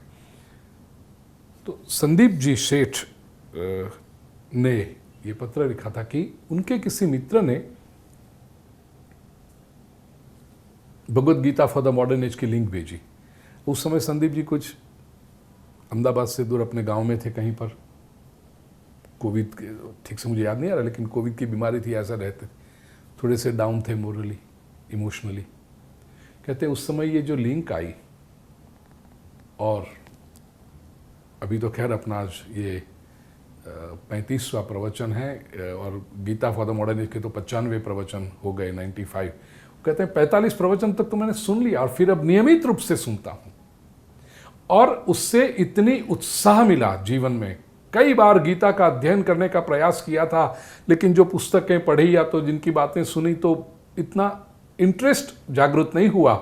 तो संदीप जी सेठ ने ये पत्र लिखा था कि उनके किसी मित्र ने Bhagavad Gita for the modern age की लिंक भेजी। उस समय संदीप जी कुछ अहमदाबाद से दूर अपने गांव में थे कहीं पर, कोविड, ठीक से मुझे याद नहीं आ रहा, लेकिन कोविड की बीमारी थी, ऐसा रहते, थोड़े से डाउन थे मोरली, इमोशनली। कहते उस समय ये जो लिंक आई, और अभी तो खैर अपना आज ये 35वां प्रवचन है, और Gita for the modern age के तो 95 प्रवचन हो गए, 95। कहते हैं 45 प्रवचन तक तो मैंने सुन लिया, और फिर अब नियमित रूप से सुनता हूं, और उससे इतनी उत्साह मिला जीवन में। कई बार गीता का अध्ययन करने का प्रयास किया था, लेकिन जो पुस्तकें पढ़ी या तो जिनकी बातें सुनी तो इतना इंटरेस्ट जागृत नहीं हुआ।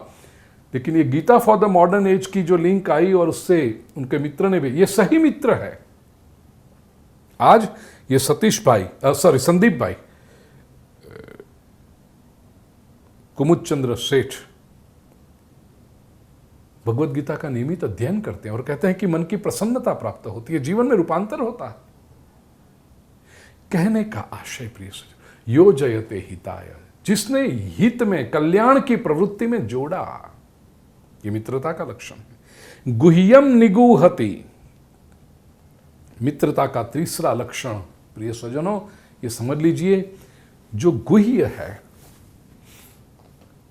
लेकिन ये Gita for the modern age की जो लिंक आई, और उससे उनके मित्र ने भी, ये सही मित्र है। आज ये संदीप भाई कुमुद चंद्र सेठ भगवद गीता का नियमित अध्ययन करते हैं, और कहते हैं कि मन की प्रसन्नता प्राप्त होती है, जीवन में रूपांतर होता है। कहने का आशय प्रिय सज्जन, यो जयते हिताय, जिसने हित में, कल्याण की प्रवृत्ति में जोड़ा, ये मित्रता का लक्षण है। गुह्यम निगूहति, मित्रता का तीसरा लक्षण प्रिय सज्जनों, ये समझ लीजिए, जो गुह्य है,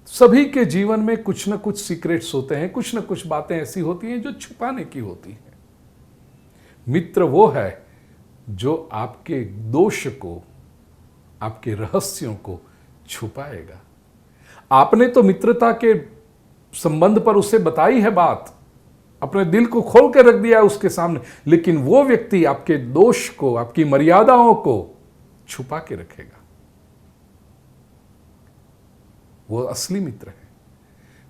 सभी के जीवन में कुछ न कुछ सीक्रेट्स होते हैं, कुछ न कुछ बातें ऐसी होती हैं जो छुपाने की होती हैं। मित्र वो है जो आपके दोष को, आपके रहस्यों को छुपाएगा। आपने तो मित्रता के संबंध पर उसे बताई है बात, अपने दिल को खोल के रख दिया उसके सामने, लेकिन वो व्यक्ति आपके दोष को, आपकी मर्यादाओं को छुपा के रखेगा। वो असली मित्र है।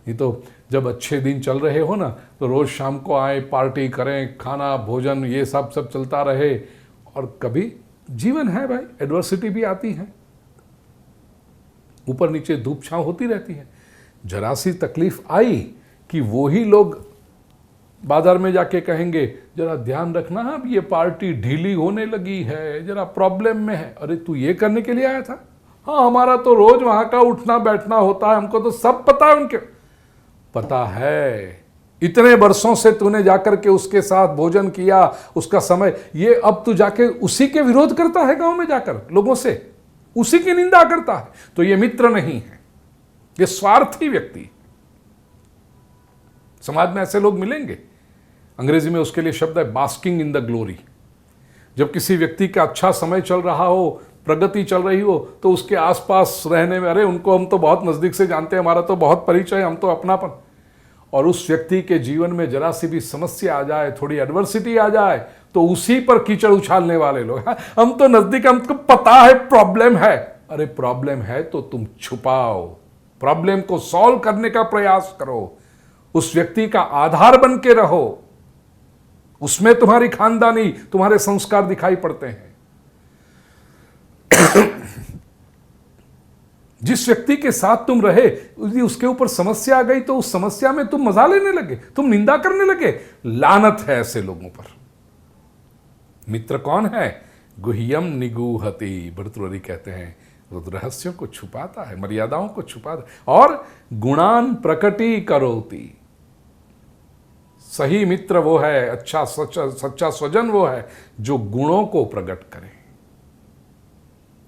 नहीं तो जब अच्छे दिन चल रहे हो ना, तो रोज शाम को आए, पार्टी करें, खाना भोजन ये सब चलता रहे, और कभी जीवन है भाई, एडवर्सिटी भी आती है, ऊपर नीचे धूप छांव होती रहती है। जरा सी तकलीफ आई कि वो ही लोग बाजार में जाके कहेंगे जरा ध्यान रखना, अब ये पार्टी ढीली होने लगी है, जरा प्रॉब्लम में है। अरे तू ये करने के लिए आया था? हाँ, हमारा तो रोज वहां का उठना बैठना होता है, हमको तो सब पता है। उनके पता है, इतने वर्षों से तूने जाकर के उसके साथ भोजन किया, उसका समय, ये अब तू जाके उसी के विरोध करता है गांव में जाकर लोगों से, उसी की निंदा करता है। तो ये मित्र नहीं है, ये स्वार्थी व्यक्ति। समाज में ऐसे लोग मिलेंगे। अंग्रेजी में उसके लिए शब्द है बास्किंग इन द ग्लोरी। जब किसी व्यक्ति का अच्छा समय चल रहा हो, प्रगति चल रही हो, तो उसके आसपास रहने में, अरे उनको हम तो बहुत नजदीक से जानते हैं, हमारा तो बहुत परिचय, हम तो अपनापन। और उस व्यक्ति के जीवन में जरा सी भी समस्या आ जाए, थोड़ी एडवर्सिटी आ जाए, तो उसी पर कीचड़ उछालने वाले लोग, हम तो नजदीक, हमको पता है प्रॉब्लम है। अरे प्रॉब्लम है तो तुम छुपाओ, प्रॉब्लम को सॉल्व करने का प्रयास करो, उस व्यक्ति का आधार बन के रहो, उसमें तुम्हारी खानदानी, तुम्हारे संस्कार दिखाई पड़ते हैं। जिस व्यक्ति के साथ तुम रहे, यदि उसके ऊपर समस्या आ गई तो उस समस्या में तुम मजा लेने लगे, तुम निंदा करने लगे। लानत है ऐसे लोगों पर। मित्र कौन है? गुह्यम निगूहति, भर्तृहरि कहते हैं, वो रहस्यों को छुपाता है, मर्यादाओं को छुपाता है, और गुणान प्रकटी करोति। सही मित्र वो है, अच्छा सच्चा स्वजन वो है जो गुणों को प्रकट करे,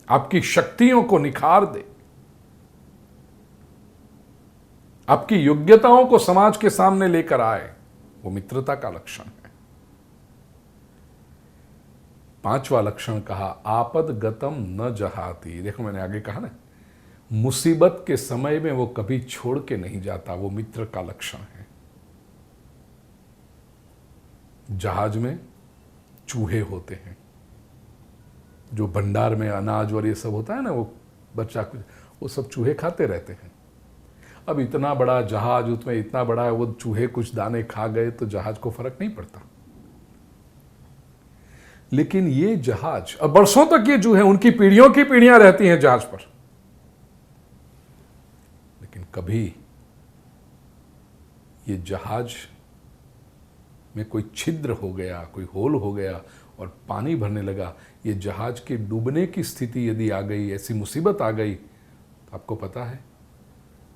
आपकी शक्तियों को निखार दे, आपकी योग्यताओं को समाज के सामने लेकर आए। वो मित्रता का लक्षण है। 5वां लक्षण कहा आपद गतम न जहाती। देखो मैंने आगे कहा ना, मुसीबत के समय में वो कभी छोड़ के नहीं जाता, वो मित्र का लक्षण है। जहाज में चूहे होते हैं, जो भंडार में अनाज और ये सब होता है ना, वो बच्चा कुछ, वो सब चूहे खाते रहते हैं। अब इतना बड़ा जहाज, उसमें इतना बड़ा है, वो चूहे कुछ दाने खा गए तो जहाज को फर्क नहीं पड़ता। लेकिन ये जहाज, और बरसों तक ये जो है उनकी पीढ़ियों की पीढ़ियां रहती हैं जहाज पर, लेकिन कभी ये जहाज में कोई छिद्र हो गया, कोई होल हो गया और पानी भरने लगा, ये जहाज के डूबने की स्थिति यदि आ गई, ऐसी मुसीबत आ गई, तो आपको पता है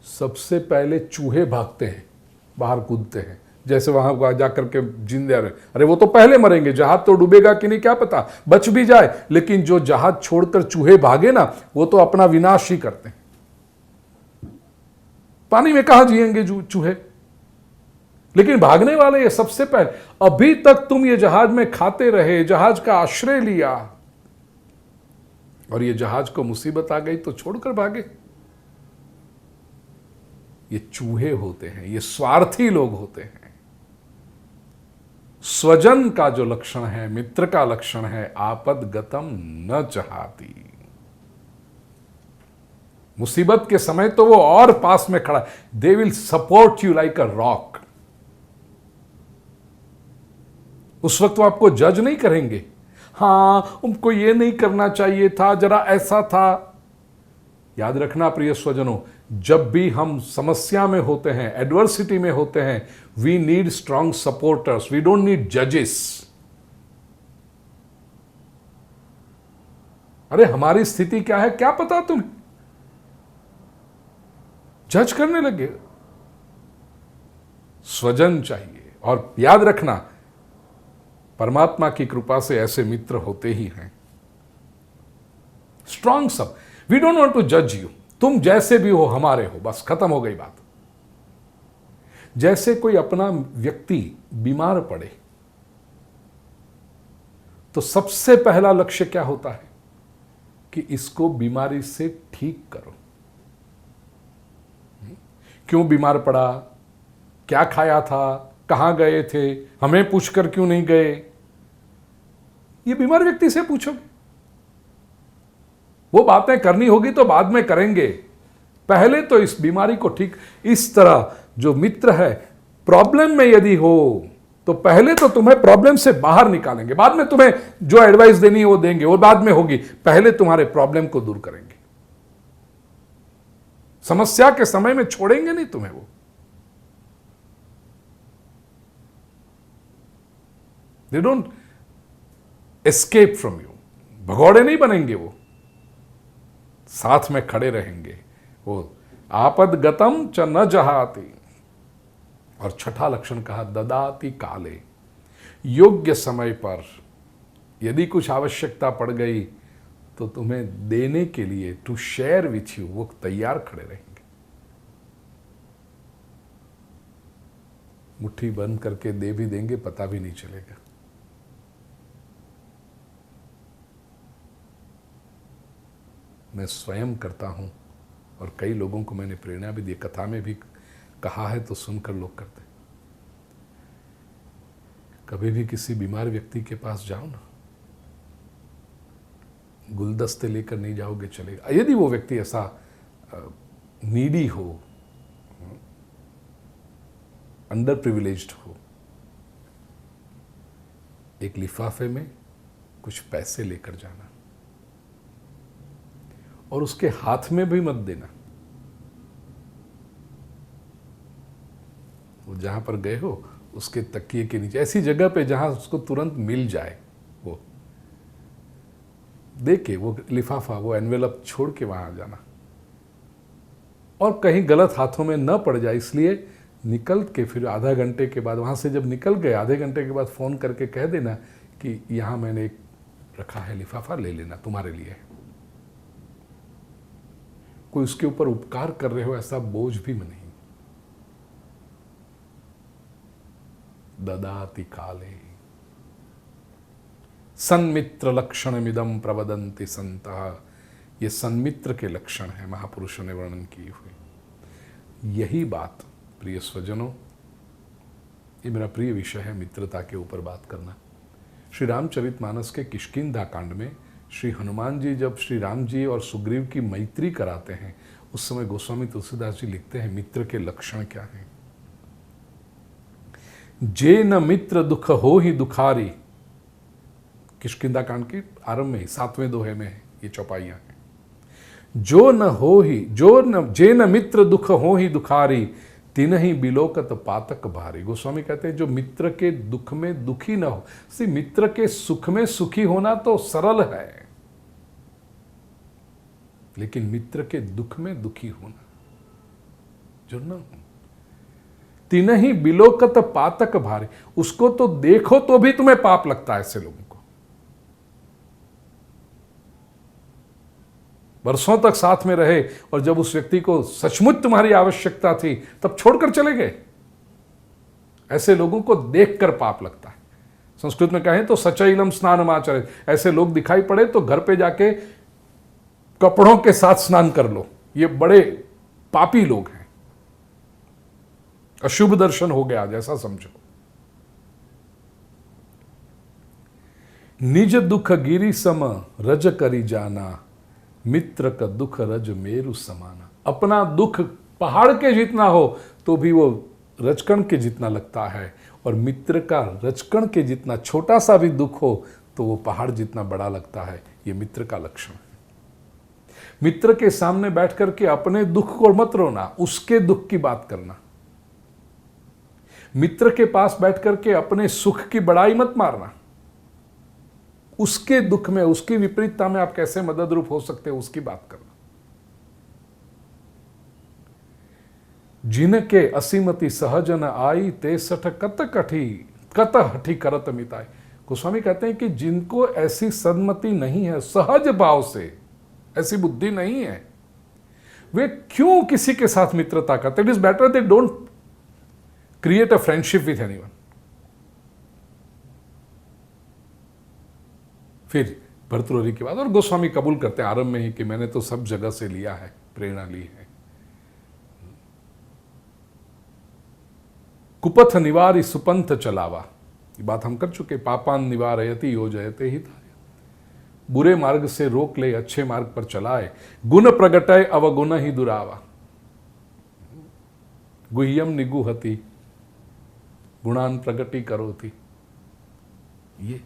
सबसे पहले चूहे भागते हैं, बाहर कूदते हैं, जैसे वहां जाकर के जिंदे रहे, अरे वो तो पहले मरेंगे, जहाज तो डूबेगा कि नहीं क्या पता, बच भी जाए, लेकिन जो जहाज छोड़कर चूहे भागे ना, वो तो अपना विनाश ही करते हैं। पानी में कहां जिएंगे चूहे, लेकिन भागने वाले ये सबसे पहले। अभी तक तुम ये जहाज में खाते रहे, जहाज का आश्रय लिया, और ये जहाज को मुसीबत आ गई तो छोड़कर भागे। ये चूहे होते हैं, ये स्वार्थी लोग होते हैं। स्वजन का जो लक्षण है, मित्र का लक्षण है, आपद गतम न चाहती। मुसीबत के समय तो वो और पास में खड़ा, they will support you like a rock. उस वक्त वो आपको जज नहीं करेंगे, हाँ उनको ये नहीं करना चाहिए था, जरा ऐसा था। याद रखना प्रिय स्वजनों, जब भी हम समस्या में होते हैं, एडवर्सिटी में होते हैं, we need strong supporters, we don't need जजेस। अरे हमारी स्थिति क्या है क्या पता तुम्हें, जज करने लगे। स्वजन चाहिए, और याद रखना परमात्मा की कृपा से ऐसे मित्र होते ही हैं। स्ट्रॉन्ग सब, वी डोंट वांट टू जज यू, तुम जैसे भी हो हमारे हो, बस खत्म हो गई बात। जैसे कोई अपना व्यक्ति बीमार पड़े तो सबसे पहला लक्ष्य क्या होता है कि इसको बीमारी से ठीक करो। क्यों बीमार पड़ा, क्या खाया था, कहां गए थे, हमें पूछकर क्यों नहीं गए, ये बीमार व्यक्ति से पूछोगे। वो बातें करनी होगी तो बाद में करेंगे, पहले तो इस बीमारी को ठीक। इस तरह जो मित्र है, प्रॉब्लम में यदि हो तो पहले तो तुम्हें प्रॉब्लम से बाहर निकालेंगे, बाद में तुम्हें जो एडवाइस देनी है वो देंगे, वो बाद में होगी, पहले तुम्हारे प्रॉब्लम को दूर करेंगे। समस्या के समय में छोड़ेंगे नहीं तुम्हें वो। They don't escape from you, भगौड़े नहीं बनेंगे वो, साथ में खड़े रहेंगे। वो आपद गतम च न जहाती। और छठा लक्षण कहा ददाति काले, योग्य समय पर यदि कुछ आवश्यकता पड़ गई तो तुम्हें देने के लिए, टू शेयर विथ यू, वो तैयार खड़े रहेंगे। मुट्ठी बंद करके दे भी देंगे, पता भी नहीं चलेगा। मैं स्वयं करता हूं और कई लोगों को मैंने प्रेरणा भी दी, कथा में भी कहा है तो सुनकर लोग करते। कभी भी किसी बीमार व्यक्ति के पास जाओ ना, गुलदस्ते लेकर नहीं जाओगे चलेगा, यदि वो व्यक्ति ऐसा नीडी हो, अंडर प्रिविलेज्ड हो। एक लिफाफे में कुछ पैसे लेकर जाना और उसके हाथ में भी मत देना। वो जहां पर गए हो उसके तकिए के नीचे, ऐसी जगह पे जहां उसको तुरंत मिल जाए, वो दे के वो लिफाफा, वो एनवेलप छोड़ के वहां जाना। और कहीं गलत हाथों में न पड़ जाए, इसलिए निकल के फिर आधा घंटे के बाद, वहां से जब निकल गए आधे घंटे के बाद फोन करके कह देना कि यहां मैंने एक रखा है लिफाफा, ले लेना, तुम्हारे लिए। कोई उसके ऊपर उपकार कर रहे हो ऐसा बोझ भी नहीं। ददाति काले सन्मित्र लक्षण मिदम प्रवदंति संतः, ये सन्मित्र के लक्षण है, महापुरुषों ने वर्णन की हुई। यही बात प्रिय स्वजनों, ये मेरा प्रिय विषय है, मित्रता के ऊपर बात करना। श्री रामचरितमानस के किष्किंधा कांड में श्री हनुमान जी जब श्री राम जी और सुग्रीव की मैत्री कराते हैं, उस समय गोस्वामी तुलसीदास जी लिखते हैं मित्र के लक्षण क्या हैं। जे न मित्र दुख हो ही दुखारी, किष्किंधा कांड की आरंभ में ही 7वें दोहे में है ये चौपाइयां हैं। जो न हो ही जे न मित्र दुख हो ही दुखारी, तिन ही बिलोकत पातक भारी। गोस्वामी कहते हैं जो मित्र के दुख में दुखी न हो, मित्र के सुख में सुखी होना तो सरल है, लेकिन मित्र के दुख में दुखी होना जो न हो, तीन ही बिलोकत पातक भारी। उसको तो देखो तो भी तुम्हें पाप लगता है। ऐसे लोगों को वर्षों तक साथ में रहे और जब उस व्यक्ति को सचमुच तुम्हारी आवश्यकता थी तब छोड़कर चले गए, ऐसे लोगों को देखकर पाप लगता है। संस्कृत में कहें तो सचैलम स्नानम आचरे, ऐसे लोग दिखाई पड़े तो घर पे जाके कपड़ों के साथ स्नान कर लो, ये बड़े पापी लोग हैं, अशुभ दर्शन हो गया जैसा समझो। निज दुख गिरी सम रज करी जाना, मित्र का दुख रज मेरु समाना। अपना दुख पहाड़ के जितना हो तो भी वो रजकण के जितना लगता है, और मित्र का रजकण के जितना छोटा सा भी दुख हो तो वो पहाड़ जितना बड़ा लगता है। ये मित्र का लक्षण है। मित्र के सामने बैठ करके अपने दुख को मत रोना, उसके दुख की बात करना। मित्र के पास बैठ करके अपने सुख की बड़ाई मत मारना, उसके दुख में, उसकी विपरीतता में आप कैसे मदद रूप हो सकते हो उसकी बात करना। जिनके असीमति सहज न आई, ते सठ कत हठी करत मिताई। गोस्वामी कहते हैं कि जिनको ऐसी सन्मति नहीं है, सहज भाव से ऐसी बुद्धि नहीं है, वे क्यों किसी के साथ मित्रता करते। It is better they don't create a friendship with anyone. फिर भर्तृहरि की बात, और गोस्वामी कबूल करते हैं आरंभ में ही कि मैंने तो सब जगह से लिया है, प्रेरणा ली है। कुपथ निवारी सुपंथ चलावा, ये बात हम कर चुके। पापान निवारयति योजयते ही था, बुरे मार्ग से रोक ले, अच्छे मार्ग पर चलाए। गुण प्रगटय अवगुण ही दुरावा, गुह्यम निगुहति गुणान प्रगति करोति। ये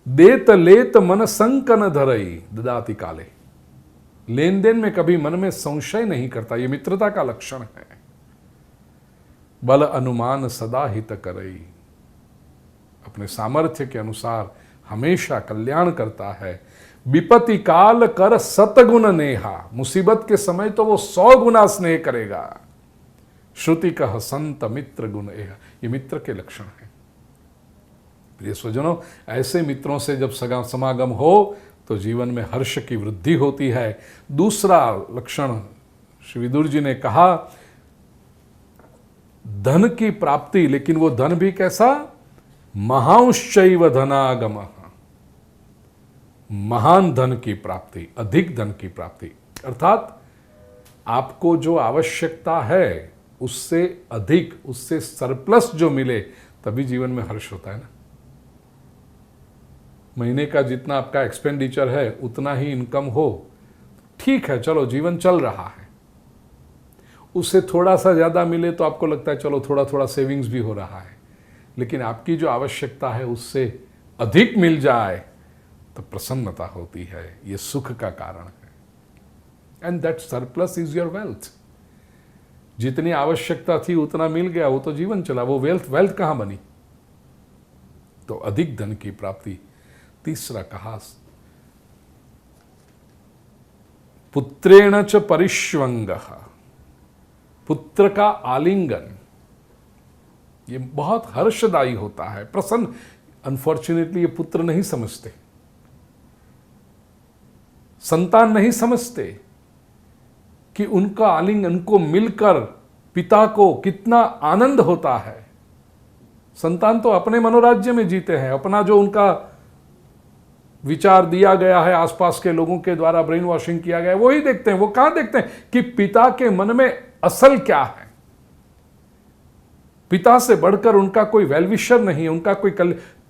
देत लेत मन संकन धरई ददाति काले, लेन देन में कभी मन में संशय नहीं करता, ये मित्रता का लक्षण है। बल अनुमान सदा हित करई, अपने सामर्थ्य के अनुसार हमेशा कल्याण करता है। विपत्ति काल कर सतगुण नेहा, मुसीबत के समय तो वो 100 गुना स्नेह करेगा। श्रुति कह संत मित्र गुण एह, ये मित्र के लक्षण है। प्रिय स्वजनों, ऐसे मित्रों से जब समागम हो तो जीवन में हर्ष की वृद्धि होती है। दूसरा लक्षण श्री विदुर जी ने कहा, धन की प्राप्ति, लेकिन वो धन भी कैसा, महांश्चैव धनागम, महान धन की प्राप्ति, अधिक धन की प्राप्ति। अर्थात आपको जो आवश्यकता है उससे अधिक, उससे सरप्लस जो मिले, तभी जीवन में हर्ष होता है ना। महीने का जितना आपका एक्सपेंडिचर है उतना ही इनकम हो, ठीक है, चलो जीवन चल रहा है। उससे थोड़ा सा ज़्यादा मिले तो आपको लगता है चलो थोड़ा थोड़ा सेविंग्स भी हो रहा है, लेकिन आपकी जो आवश्यकता है उससे अधिक मिल जाए तो प्रसन्नता होती है, ये सुख का कारण है। And that surplus is your wealth. जितनी आवश्यकता थी उतना मिल गया, वो तो जीवन चला, वो वेल्थ कहाँ बनी। तो अधिक धन की प्राप्ति। तीसरा कहा, पुत्रेण च परिष्वंगः, पुत्र का आलिंगन, ये बहुत हर्षदायी होता है, प्रसन्न। अनफॉर्चुनेटली ये पुत्र नहीं समझते, संतान नहीं समझते कि उनका आलिंगन, उनको मिलकर पिता को कितना आनंद होता है। संतान तो अपने मनोराज्य में जीते हैं, अपना जो उनका विचार दिया गया है, आसपास के लोगों के द्वारा ब्रेन वॉशिंग किया गया है, वही देखते हैं। वो कहां देखते हैं कि पिता के मन में असल क्या है। पिता से बढ़कर उनका कोई वेलविशर नहीं, उनका कोई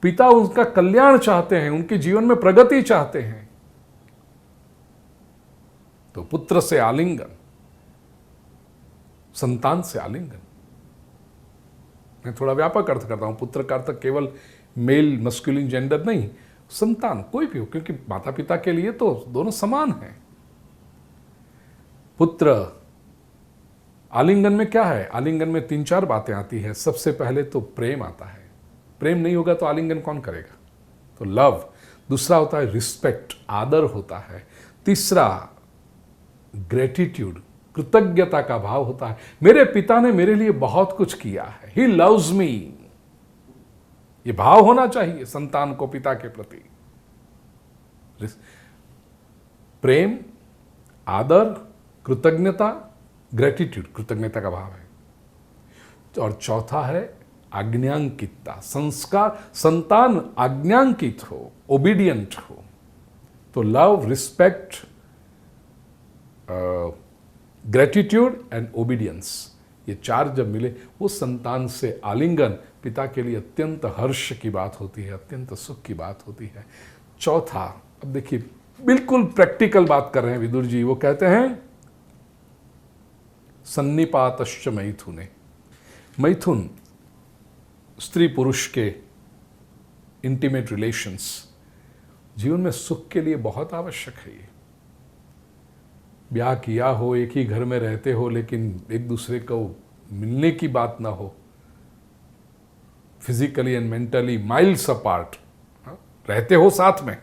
पिता उनका कल्याण चाहते हैं, उनके जीवन में प्रगति चाहते हैं। तो पुत्र से आलिंगन, संतान से आलिंगन। मैं थोड़ा व्यापक अर्थ करता हूं, पुत्र का अर्थ केवल मेल मस्कुलिन जेंडर नहीं, संतान कोई भी हो, क्योंकि माता पिता के लिए तो दोनों समान हैं। पुत्र, आलिंगन में क्या है? आलिंगन में 3-4 बातें आती है। सबसे पहले तो प्रेम आता है। प्रेम नहीं होगा तो आलिंगन कौन करेगा? तो लव। दूसरा होता है रिस्पेक्ट, आदर होता है। तीसरा ग्रेटिट्यूड, कृतज्ञता का भाव होता है। मेरे पिता ने मेरे लिए बहुत कुछ किया है, ही लव्स मी। ये भाव होना चाहिए संतान को पिता के प्रति। प्रेम, आदर, कृतज्ञता, ग्रेटिट्यूड, कृतज्ञता का भाव है। और चौथा है आज्ञांकितता, संस्कार। संतान आज्ञांकित हो, ओबीडियंट हो। तो love, respect, gratitude and obedience, ये 4 जब मिले, वो संतान से आलिंगन पिता के लिए अत्यंत हर्ष की बात होती है, अत्यंत सुख की बात होती है। चौथा, अब देखिए बिल्कुल प्रैक्टिकल बात कर रहे हैं विदुर जी। वो कहते हैं सन्निपातश्च मैथुने। मैथुन स्त्री पुरुष के इंटीमेट रिलेशंस जीवन में सुख के लिए बहुत आवश्यक है। ये ब्याह किया हो, एक ही घर में रहते हो, लेकिन एक दूसरे को मिलने की बात ना हो, physically and mentally miles apart रहते हो साथ में,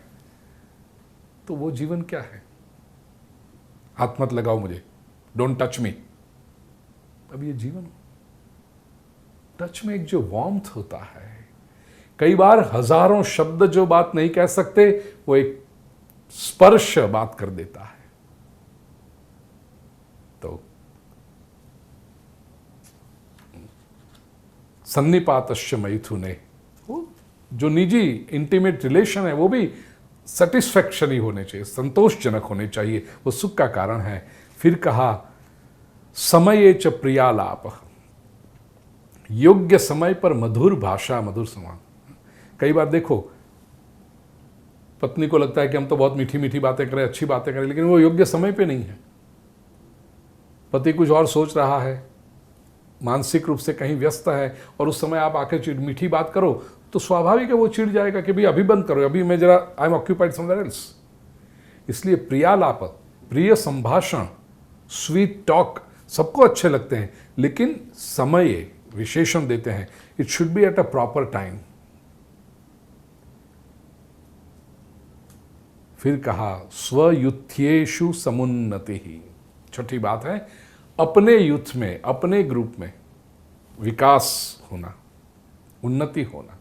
तो वो जीवन क्या है? हाथ मत लगाओ मुझे, डोंट टच मी। अब ये जीवन, टच में एक जो वार्मथ होता है, कई बार हजारों शब्द जो बात नहीं कह सकते, वो एक स्पर्श बात कर देता है। तो सन्निपातश्च मैथुने, वो जो निजी इंटीमेट रिलेशन है वो भी सेटिस्फैक्शन ही होने चाहिए, संतोषजनक होने चाहिए, वो सुख का कारण है। फिर कहा समये च प्रियालाप, योग्य समय पर मधुर भाषा, मधुर संवाद। कई बार देखो पत्नी को लगता है कि हम तो बहुत मीठी मीठी बातें करें, अच्छी बातें करें, लेकिन वो योग्य समय पे नहीं है। पति कुछ और सोच रहा है, मानसिक रूप से कहीं व्यस्त है, और उस समय आप आकर मीठी बात करो तो स्वाभाविक है वो चिढ़ जाएगा कि भाई अभी बंद करो, अभी मैं जरा I am occupied somewhere else. इसलिए प्रियालाप, प्रिय संभाषण, स्वीट टॉक सबको अच्छे लगते हैं, लेकिन समय विशेषण देते हैं। It should be at a proper time. फिर कहा स्वयुथ्येषु समुन्नति ही। छठी बात है अपने युथ में, अपने ग्रुप में विकास होना, उन्नति होना।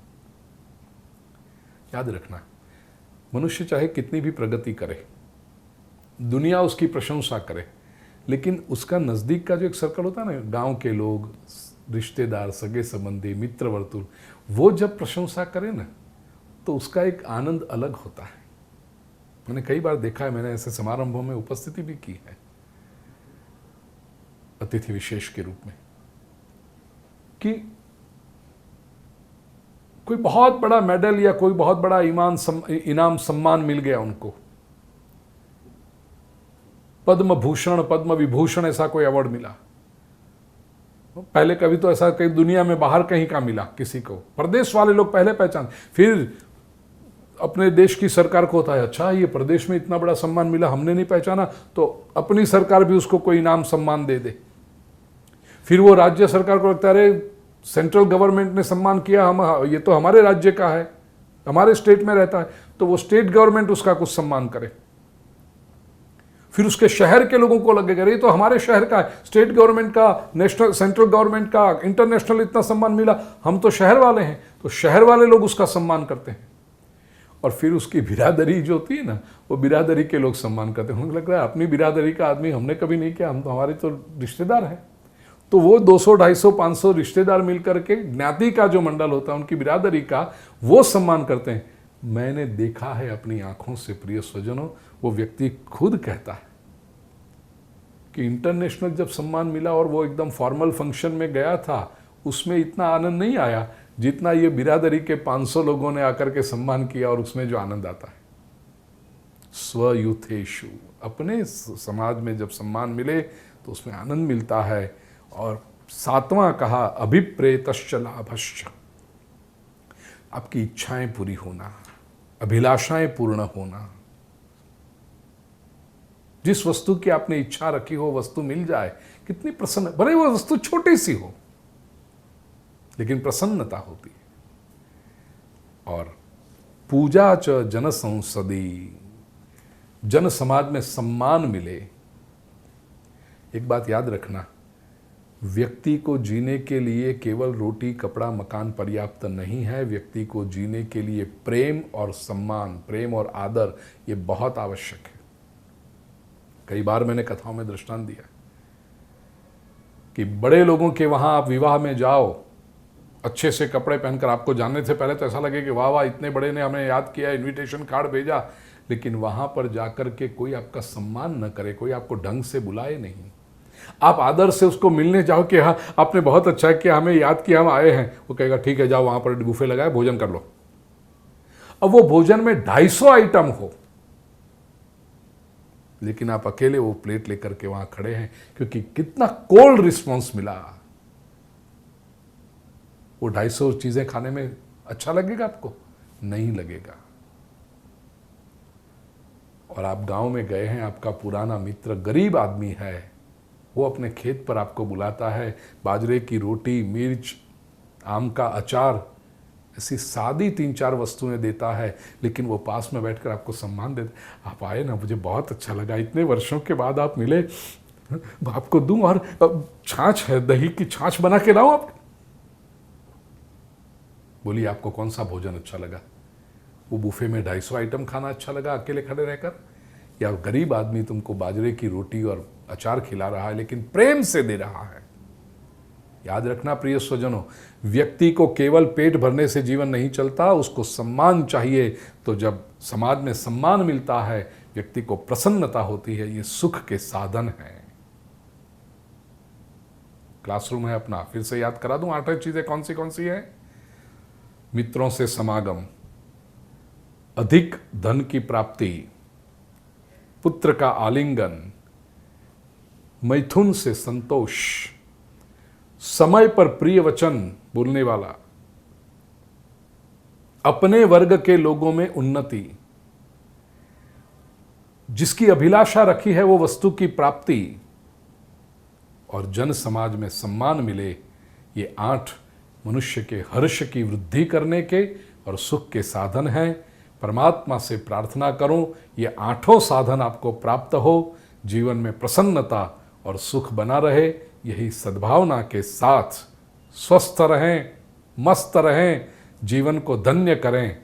याद रखना, मनुष्य चाहे कितनी भी प्रगति करे, दुनिया उसकी प्रशंसा करे, लेकिन उसका नज़दीक का जो एक सर्कल होता है ना, गांव के लोग, रिश्तेदार, सगे संबंधी, मित्र वर्तुल, वो जब प्रशंसा करे ना, तो उसका एक आनंद अलग होता है। मैंने कई बार देखा है, मैंने ऐसे समारंभों में उपस्थिति भी की है अतिथि विशेष के रूप में, कि कोई बहुत बड़ा मेडल या कोई बहुत बड़ा इनाम सम्मान मिल गया उनको, पद्म भूषण, पद्म विभूषण, ऐसा कोई अवार्ड मिला। पहले कभी तो ऐसा कहीं दुनिया में बाहर कहीं का मिला किसी को, प्रदेश वाले लोग पहले पहचान, फिर अपने देश की सरकार को होता है अच्छा ये प्रदेश में इतना बड़ा सम्मान मिला, हमने नहीं पहचाना, तो अपनी सरकार भी उसको कोई इनाम सम्मान दे दे। फिर वो राज्य सरकार को लगता है अरे सेंट्रल गवर्नमेंट ने सम्मान किया, हम ये तो हमारे राज्य का है, हमारे स्टेट में रहता है, तो वो स्टेट गवर्नमेंट उसका कुछ सम्मान करे। फिर उसके शहर के लोगों को लगेगा ये तो हमारे शहर का है, स्टेट गवर्नमेंट का, नेशनल सेंट्रल गवर्नमेंट का, इंटरनेशनल इतना सम्मान मिला, हम तो शहर वाले हैं, तो शहर वाले लोग उसका सम्मान करते हैं। और फिर उसकी बिरादरी जो होती है ना, वो बिरादरी के लोग सम्मान करते हैं। उनको लग रहा है अपनी बिरादरी का आदमी हमने कभी नहीं किया, हम तो हमारे तो रिश्तेदार हैं, तो वो 200, 250, 500 रिश्तेदार मिलकर के ज्ञाति का जो मंडल होता है, उनकी बिरादरी का वो सम्मान करते हैं। मैंने देखा है अपनी आंखों से प्रिय स्वजनों, वो व्यक्ति खुद कहता है कि इंटरनेशनल जब सम्मान मिला और वो एकदम फॉर्मल फंक्शन में गया था, उसमें इतना आनंद नहीं आया जितना ये बिरादरी के 500 लोगों ने आकर के सम्मान किया, और उसमें जो आनंद आता है। स्वयुथेषु, अपने समाज में जब सम्मान मिले तो उसमें आनंद मिलता है। और 7वां कहा अभिप्रेतश्च लाभश्च, आपकी इच्छाएं पूरी होना, अभिलाषाएं पूर्ण होना, जिस वस्तु की आपने इच्छा रखी हो वस्तु मिल जाए, कितनी प्रसन्न, भले वो वस्तु छोटी सी हो लेकिन प्रसन्नता होती है। और पूजा च जन संसदी, जन समाज में सम्मान मिले। एक बात याद रखना, व्यक्ति को जीने के लिए केवल रोटी कपड़ा मकान पर्याप्त नहीं है, व्यक्ति को जीने के लिए प्रेम और सम्मान, प्रेम और आदर ये बहुत आवश्यक है। कई बार मैंने कथाओं में दृष्टांत दिया कि बड़े लोगों के वहां आप विवाह में जाओ, अच्छे से कपड़े पहनकर, आपको जानने से पहले तो ऐसा लगे कि वाह वाह इतने बड़े ने हमें याद किया, इनविटेशन कार्ड भेजा, लेकिन वहां पर जाकर के कोई आपका सम्मान न करे, कोई आपको ढंग से बुलाए नहीं, आप आदर से उसको मिलने जाओ कि हाँ आपने बहुत अच्छा किया, हमें याद किया, हम आए हैं, वो कहेगा ठीक है जाओ वहां पर बुफे लगाए भोजन कर लो। अब वो भोजन में 250 आइटम हो लेकिन आप अकेले वो प्लेट लेकर के वहां खड़े हैं, क्योंकि कितना कोल्ड रिस्पॉन्स मिला। वो 250 चीजें खाने में अच्छा लगेगा आपको? नहीं लगेगा। और आप गांव में गए हैं, आपका पुराना मित्र गरीब आदमी है, वो अपने खेत पर आपको बुलाता है, बाजरे की रोटी, मिर्च, आम का अचार, ऐसी सादी 3-4 वस्तुएं देता है, लेकिन वो पास में बैठकर आपको सम्मान देता। आप आए ना, मुझे बहुत अच्छा लगा, इतने वर्षों के बाद आप मिले, आपको दूं, और छाछ है, दही की छाछ बना के लाऊं आप? बोलिए आपको कौन सा भोजन अच्छा लगा? वो बुफे में 250 आइटम खाना अच्छा लगा अकेले खड़े रहकर, या गरीब आदमी तुमको बाजरे की रोटी और अचार खिला रहा है लेकिन प्रेम से दे रहा है? याद रखना प्रिय स्वजनों, व्यक्ति को केवल पेट भरने से जीवन नहीं चलता, उसको सम्मान चाहिए। तो जब समाज में सम्मान मिलता है, व्यक्ति को प्रसन्नता होती है, ये सुख के साधन हैं। क्लासरूम है अपना, फिर से याद करा दूं 8 चीजें कौन सी है? मित्रों से समागम, अधिक धन की प्राप्ति, पुत्र का आलिंगन, मैथुन से संतोष, समय पर प्रिय वचन बोलने वाला, अपने वर्ग के लोगों में उन्नति, जिसकी अभिलाषा रखी है वो वस्तु की प्राप्ति, और जन समाज में सम्मान मिले। ये 8 मनुष्य के हर्ष की वृद्धि करने के और सुख के साधन हैं। परमात्मा से प्रार्थना करो ये 8 साधन आपको प्राप्त हो, जीवन में प्रसन्नता और सुख बना रहे। यही सद्भावना के साथ स्वस्थ रहें, मस्त रहें, जीवन को धन्य करें।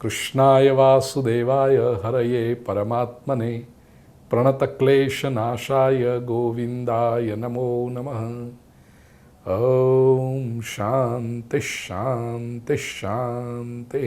कृष्णाय वासुदेवाय हरये परमात्मने प्रणतक्लेशनाशाय गोविंदाय नमो नमः। ओम शांति शांति शांति।